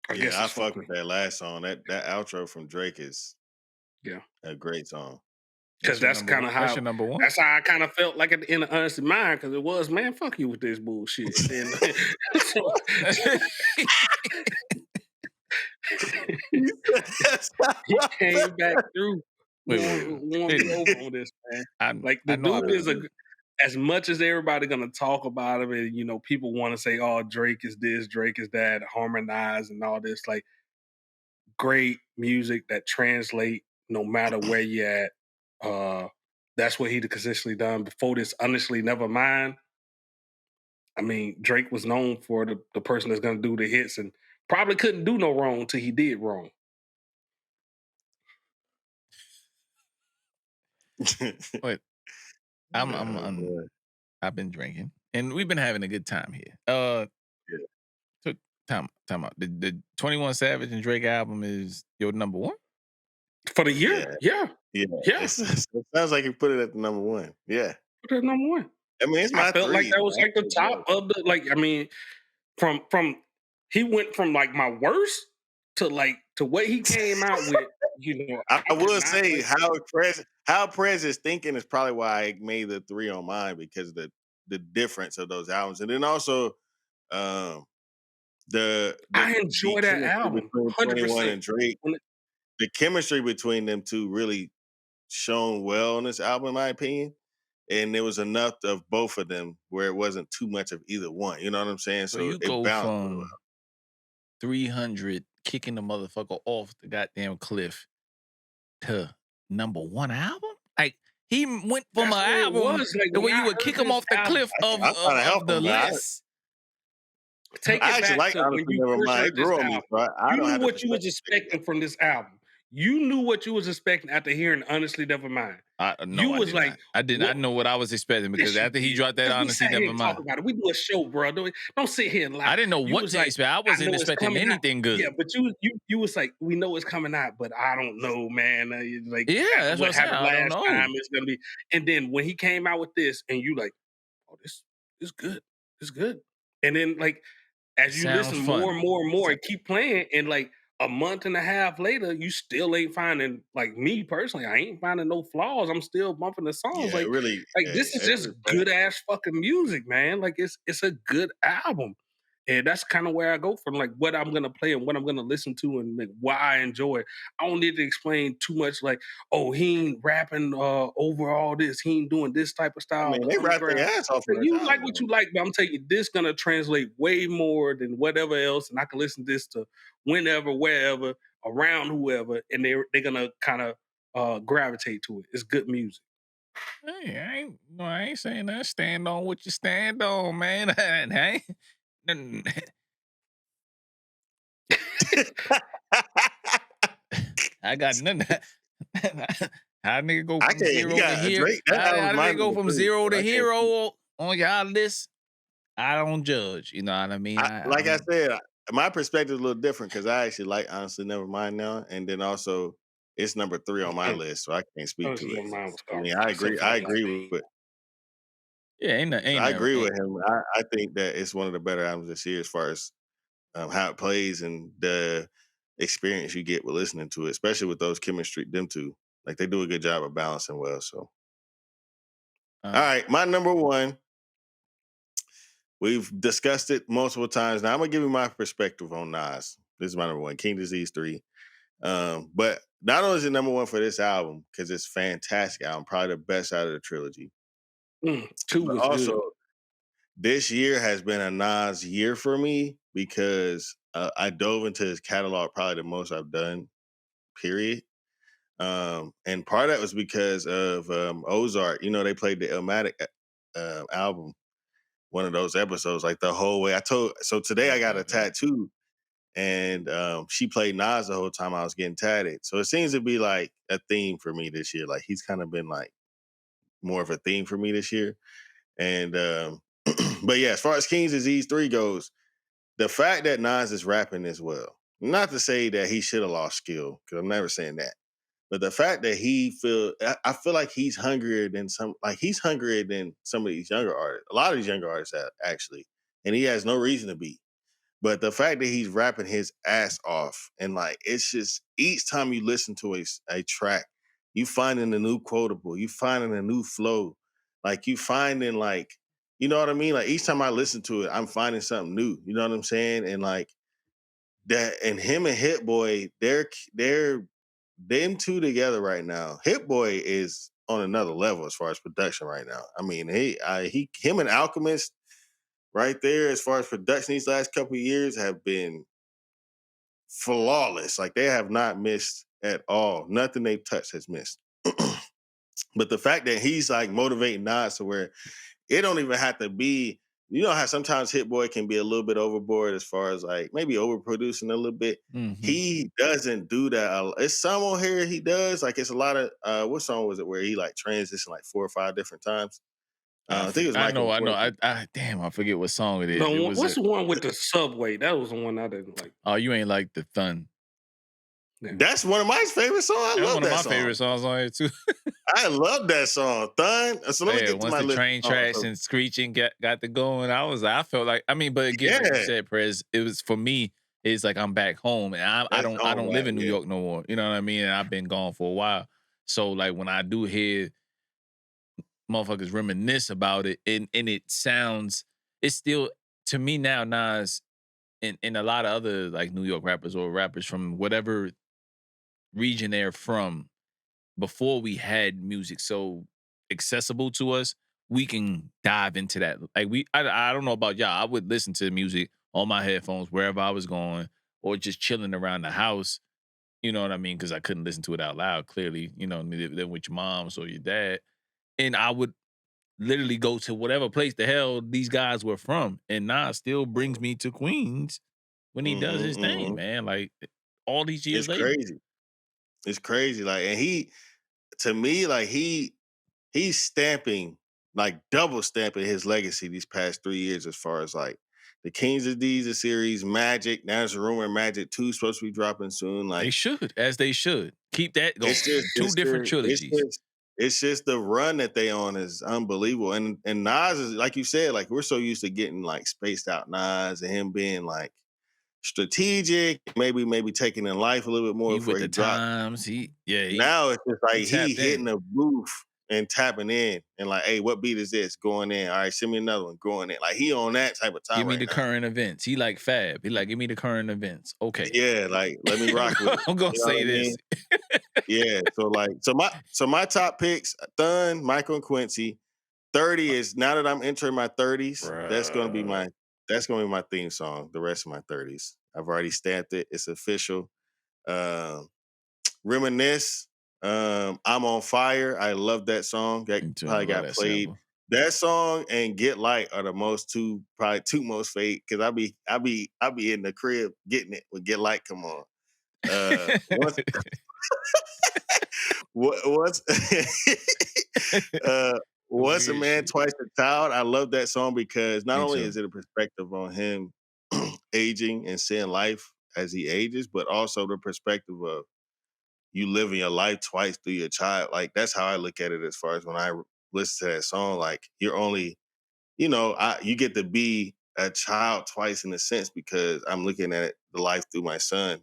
I fuck with that last song. That outro from Drake is a great song. Because that's kind of how. That's your number one. That's how I kind of felt like at the end of Honest in Mind, because it was, man, fuck you with this bullshit. And then he came back through. Won me over on this, man. Like the dude is as much as everybody gonna talk about him, and you know, people want to say, "Oh, Drake is this, Drake is that," harmonize and all this. Like great music that translate no matter where you at. That's what he'd consistently done before this. Honestly, never mind. I mean, Drake was known for the person that's gonna do the hits, and probably couldn't do no wrong until he did wrong. But I've been drinking, and we've been having a good time here. So time out. The 21 Savage and Drake album is your number one for the year. Yeah. It sounds like you put it at the number one. Yeah, put it at number one. I mean, it's my. I felt like that was like the top of the. Like, I mean, from he went from like my worst to what he came out with. You know, I will say how Prez thinking is probably why I made the 3 on mine, because of the difference of those albums, and then also I enjoy that album. 21 and Drake. The chemistry between them two really shone well on this album, in my opinion. And there was enough of both of them where it wasn't too much of either one. You know what I'm saying? So you go from 300 kicking the motherfucker off the goddamn cliff to number one album? Like, he went from an album where you would kick him off the cliff of the list. Take it back to when you first heard this album. You knew what you was expecting from this album. You knew what you was expecting after hearing Honestly Nevermind. I didn't. I know what I was expecting, because after he dropped that Honestly Nevermind. Talk about it. We do a show, bro. Don't sit here and lie. I didn't know what to expect. I wasn't expecting anything good. Yeah, but you was like, we know it's coming out, but I don't know, man. That's what happened last time it's gonna be. And then when he came out with this, and you like, oh, this is good. It's good. And then as you listen more and more and more and keep playing, and a month and a half later, you still ain't finding, me personally, I ain't finding no flaws. I'm still bumping the songs. This is just good ass fucking music, man. It's a good album. And that's kind of where I go from what I'm gonna play and what I'm gonna listen to and why I enjoy it. I don't need to explain too much. He ain't rapping over all this. He ain't doing this type of style. I mean, they rap their ass off. You like what you like, but I'm telling you, this gonna translate way more than whatever else, and I can listen to this to whenever, wherever, around whoever, and they're gonna kind of gravitate to it. It's good music. Hey, I ain't saying that. Stand on what you stand on, man. Hey. I got nothing. How nigga go from zero to hero? How nigga go from zero to hero on y'all list? I don't judge. You know what I mean? I said, my perspective is a little different, because I actually like Honestly Nevermind now, and then also it's number 3 on my list, so I can't speak to it. I mean, I agree with it. Yeah, I agree with him. I think that it's one of the better albums this year as far as how it plays and the experience you get with listening to it, especially with those chemistry, them two. They do a good job of balancing well. So, all right, my number one. We've discussed it multiple times. Now I'm gonna give you my perspective on Nas. This is my number one, King Disease 3. But not only is it number one for this album, because it's a fantastic album, probably the best out of the trilogy. 2 was also good. This year has been a Nas year for me, because I dove into his catalog probably the most I've done, period. And part of that was because of Ozark. You know, they played the Illmatic album, one of those episodes, the whole way. So today I got a tattoo, and she played Nas the whole time I was getting tatted. So it seems to be a theme for me this year. He's kind of been more of a theme for me this year. And but yeah, as far as King's Disease 3 goes, the fact that Nas is rapping as well, not to say that he should have lost skill, because I'm never saying that, but the fact that I feel like he's hungrier than some of these younger artists. A lot of these younger artists actually, and he has no reason to be. But the fact that he's rapping his ass off, and it's just each time you listen to a track, You finding a new quotable. You finding a new flow. Like you finding like, you know what I mean? Like each time I listen to it, I'm finding something new. You know what I'm saying? And like that, and him and Hit Boy, they're them two together right now. Hit Boy is on another level as far as production right now. I mean, him and Alchemist right there, as far as production these last couple of years have been flawless. Like they have not missed at all. Nothing they've touched has missed. But the fact that he's like motivating Nas to where it don't even have to be, you know how sometimes Hit Boy can be a little bit overboard as far as like maybe overproducing a little bit. Mm-hmm. He doesn't do that. It's some on here he does. Like it's a lot of what song was it where he like transitioned like 4 or 5 different times? I think it was Michael. I know. I forget what song it is. What's the one with the subway? That was the one I didn't like. Oh, you ain't like the Thun. Yeah. That's one of my favorite songs. I love that song. One of my favorite songs on here too. I love that song, Thun. So let me get to my list. Train tracks and screeching got the going. I felt like, I mean, but again, like you said, Prez, it was for me. It's like I'm back home, and I don't live in New York no more. You know what I mean? And I've been gone for a while. So like when I do hear motherfuckers reminisce about it, and it sounds, it's still to me now, Nas, and a lot of other like New York rappers or rappers from whatever region they're from, before we had music so accessible to us, we can dive into that. Like I don't know about y'all. I would listen to music on my headphones wherever I was going or just chilling around the house. You know what I mean? Because I couldn't listen to it out loud, clearly, you know, then with your moms or your dad. And I would literally go to whatever place the hell these guys were from. And Nas still brings me to Queens when he does his thing, man. Like all these years later. Crazy. It's crazy. Like, and he, to me, like he's stamping, like double stamping his legacy these past 3 years as far as like the Kings of These series, Magic. Now there's a rumor Magic 2 is supposed to be dropping soon. Like they should. Keep that going. Two different trilogies. It's just the run that they on is unbelievable. And Nas is, like you said, like we're so used to getting like spaced out Nas and him being like strategic, maybe taking in life a little bit more before he dropped. Times. Now it's just like he hitting the booth and tapping in and like, hey, what beat is this? Going in. All right, send me another one. Going in. Like he on that type of time. Give me the current events. He like Fab. He like, give me the current events. Okay. Yeah, like let me rock with it. I'm gonna say this. Yeah. So my top picks, Thun, Michael and Quincy. 30 is now that I'm entering my 30s, that's gonna be my theme song, the rest of my 30s. I've already stamped it. It's official. Reminisce. I'm on Fire. I love that song. That probably got played. Sample. That song and Get Light are the probably two most fake because I be in the crib getting it when Get Light come on. Once a Man, Twice a Child. I love that song because not only is it a perspective on him aging and seeing life as he ages, but also the perspective of you living your life twice through your child. Like that's how I look at it as far as when I listen to that song. Like you're only, you get to be a child twice in a sense because I'm looking at the life through my son.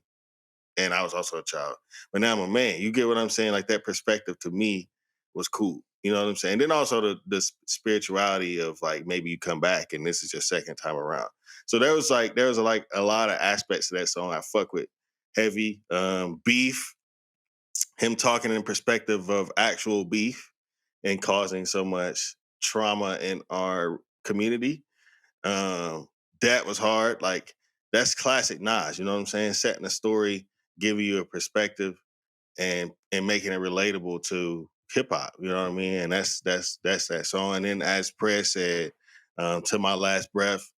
And I was also a child. But now I'm a man. You get what I'm saying? Like that perspective to me was cool. You know what I'm saying? Then also the spirituality of like maybe you come back and this is your second time around. So there was a lot of aspects to that song I fuck with. Heavy, beef, him talking in perspective of actual beef and causing so much trauma in our community. That was hard. Like that's classic Nas, you know what I'm saying? Setting a story, giving you a perspective and making it relatable to hip hop, you know what I mean? And that's that song. And then as Prez said, To My Last Breath,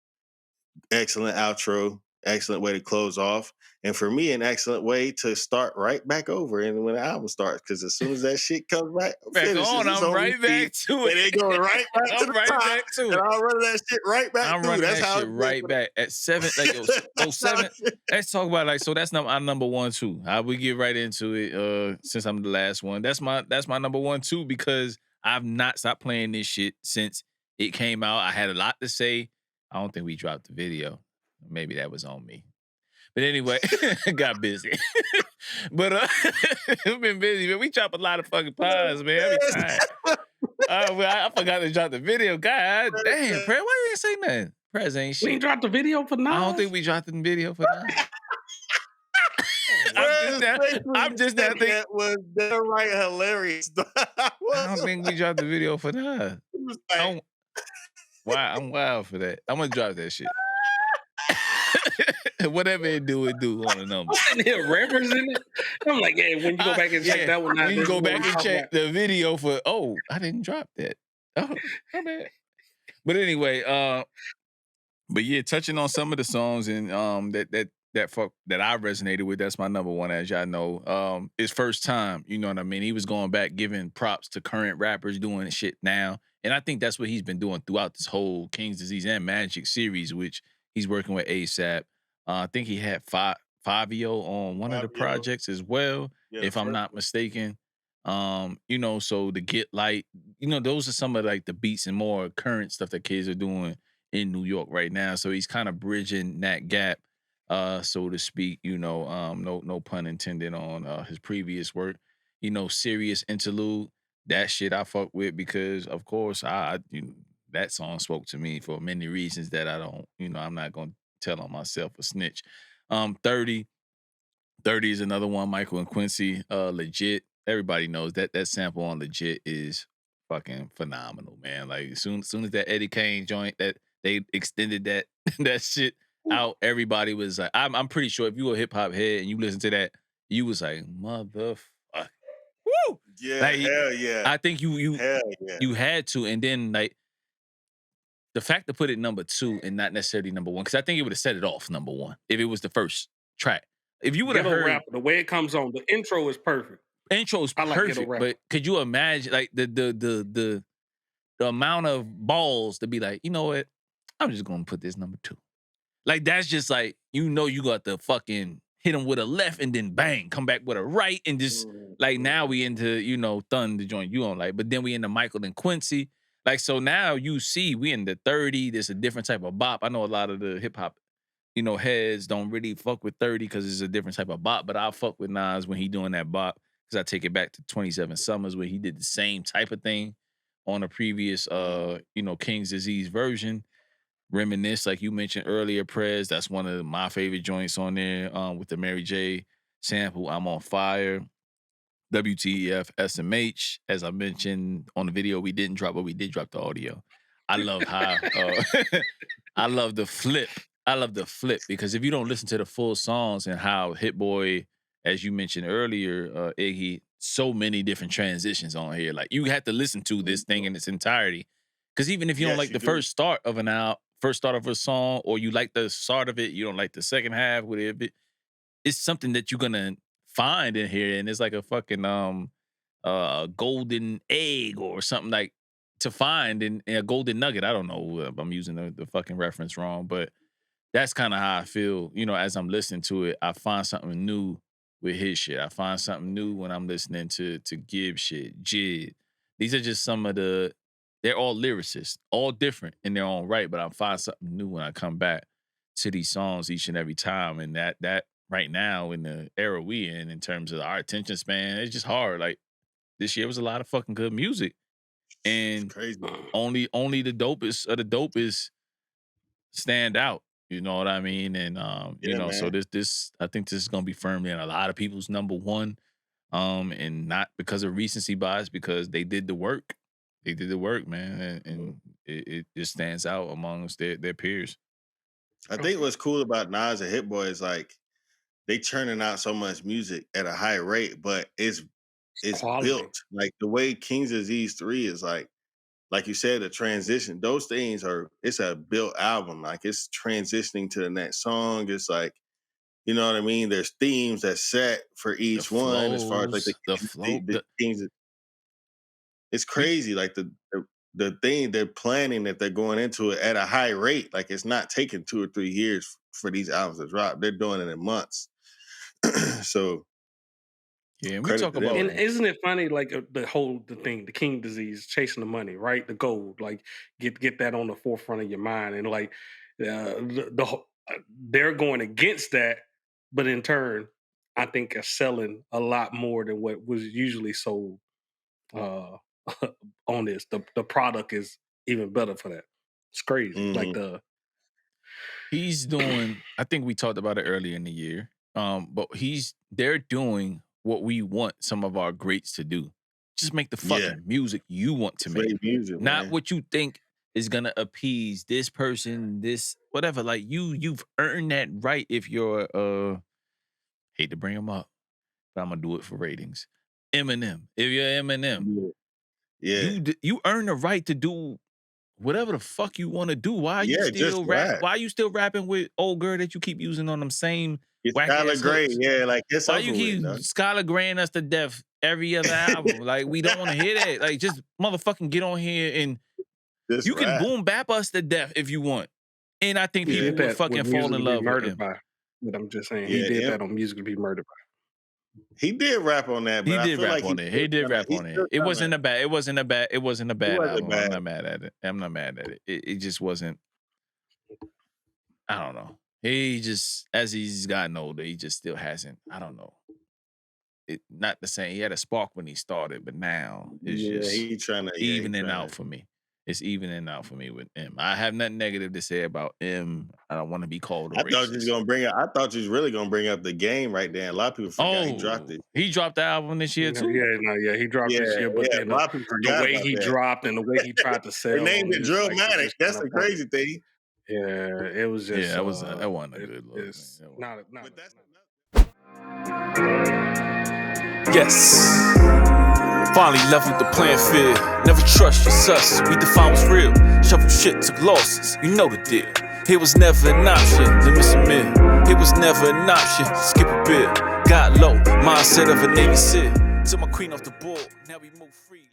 excellent outro, excellent way to close off. And for me, an excellent way to start right back over and when the album starts. Because as soon as that shit comes back on, I'm right back to it. And it goes right back to the top. Back to it. And I'll run that shit right back I'm running that shit right back. At 7, like 07, let's talk about like, so that's our number 1, too. I will get right into it since I'm the last one. That's my number 1, too, because I've not stopped playing this shit since it came out. I had a lot to say. I don't think we dropped the video. Maybe that was on me. But anyway, got busy. But I've been busy, man. We drop a lot of fucking pods, man. Every time. I forgot to drop the video. God damn, Prez, why you ain't say nothing? Prez ain't shit. We ain't dropped the video for Nas? I don't think we dropped the video for Nas. I'm just now thinking that was downright hilarious. I don't think we dropped the video for Nas. I'm wild for that. I'm gonna drop that shit. Whatever it do on the number. I'm sitting here referencing it. I'm like, yeah, when you go back and check that one out. When you go back and check the video for, I didn't drop that. Oh, my bad. But anyway, but yeah, touching on some of the songs and that I resonated with, that's my number one, as y'all know. His first time, you know what I mean? He was going back giving props to current rappers doing shit now. And I think that's what he's been doing throughout this whole King's Disease and Magic series, which he's working with ASAP. I think he had Fabio on one of the projects as well, if I'm not mistaken. You know, so the Get Light, you know, those are some of like the beats and more current stuff that kids are doing in New York right now. So he's kind of bridging that gap, so to speak, you know, no pun intended on his previous work. You know, Serious Interlude, that shit I fuck with because of course that song spoke to me for many reasons that I don't, you know, I'm not gonna tell on myself a snitch. 30 is another one, Michael and Quincy, Legit. Everybody knows that sample on Legit is fucking phenomenal, man. Like as soon as that Eddie Kane joint that they extended that shit out, everybody was like, I'm pretty sure if you were a hip hop head and you listen to that, you was like, motherfucker. Woo! Yeah, like, hell yeah. I think you had to, and then like the fact to put it number 2 and not necessarily number 1, because I think it would have set it off number 1 if it was the first track. If you would have heard Rapper, the way it comes on, the intro is perfect. Intro is perfect, but could you imagine like the amount of balls to be like, you know what? I'm just gonna put this number 2. Like that's just like, you know, you got to fucking hit him with a left and then bang, come back with a right and just like now we into, you know, Thun, the joint you don't like, but then we into Michael and Quincy. Like, so now you see we in the 30, there's a different type of bop. I know a lot of the hip hop, you know, heads don't really fuck with 30 because it's a different type of bop, but I'll fuck with Nas when he doing that bop because I take it back to 27 Summers where he did the same type of thing on a previous, you know, King's Disease version. Reminisce, like you mentioned earlier, Prez, that's one of my favorite joints on there with the Mary J sample, I'm on Fire. WTF, SMH, as I mentioned on the video, we didn't drop, but we did drop the audio. I love how, I love the flip. I love the flip because if you don't listen to the full songs and how Hit Boy, as you mentioned earlier, Iggy, so many different transitions on here. Like you have to listen to this thing in its entirety. Because even if you don't like the first start of a song, or you like the start of it, you don't like the second half, whatever, it's something that you're gonna find in here, and it's like a fucking golden egg or something like to find in a golden nugget. I don't know if I'm using the fucking reference wrong, but that's kind of how I feel, you know, as I'm listening to it. I find something new with his shit. I find something new when I'm listening to Gibbs shit, Jid. These are just some of they're all lyricists, all different in their own right, but I find something new when I come back to these songs each and every time. And that right now in the era we in terms of our attention span, it's just hard. Like this year was a lot of fucking good music, and crazy. Only the dopest of the dopest stand out. You know what I mean? And you know, man. So this I think this is gonna be firmly in a lot of people's number 1, and not because of recency bias, because they did the work. They did the work, man, and it just stands out amongst their peers. I think what's cool about Nas and Hit Boy is like they churning out so much music at a high rate, but it's built. Like the way King's Disease 3 is like you said, the transition, those things it's a built album. Like it's transitioning to the next song. It's like, you know what I mean? There's themes that's set for each one as far as like the King's. It's crazy. Like the thing they're planning that they're going into it at a high rate. Like it's not taking 2 or 3 years for these albums to drop. They're doing it in months. So yeah, we talk about. And isn't it funny? Like the King Disease, chasing the money, right? The gold, like get that on the forefront of your mind, and like they're going against that but in turn, I think are selling a lot more than what was usually sold on this. The product is even better for that. It's crazy. Like he's doing. I think we talked about it earlier in the year. But they're doing what we want some of our greats to do. Just make the fucking music you want to make, music, not man. what you think is gonna appease this person, this whatever. Like you've earned that right if you're hate to bring him up, but I'm gonna do it for ratings. Eminem. If you're Eminem, you earn the right to do whatever the fuck you want to do. Why are you still rap? Why are you still rapping with old girl that you keep using on them same Skylar Gray? Yeah, like it's why over you keep Skylar Graying us to death every other album? Like we don't want to hear that. Like just motherfucking get on here and you can boom bap us to death if you want. And I think people would fucking fall in love with him. But I'm just saying he did that on Music to Be Murdered By. He did rap on that. But he did rap on it. He did rap on it. It wasn't a bad. It wasn't a bad album. I'm not mad at it. I'm not mad at it. It just wasn't. I don't know. He just, as he's gotten older, he just still hasn't. I don't know. Not the same. He had a spark when he started, but now it's just he trying to evening out for me. It's evening out for me with M. I have nothing negative to say about M. I don't want to be called a racist. I thought you was really gonna bring up The Game right there. A lot of people forgot he dropped it. He dropped the album this year too. He dropped this year. But a lot of people forgot the way he dropped and the way he tried to sell. They named it Drillmatic. That's the crazy thing. Yeah, it was just. Yeah, that wasn't a good look. Yes. Finally leveled the playing field. Never trust your sus. We define what's real. Shuffle shit, took losses. You know the deal. It was never an option to miss a meal. It was never an option to skip a bill. Got low, mindset of a Navy SEAL. Took my queen off the board. Now we move freely.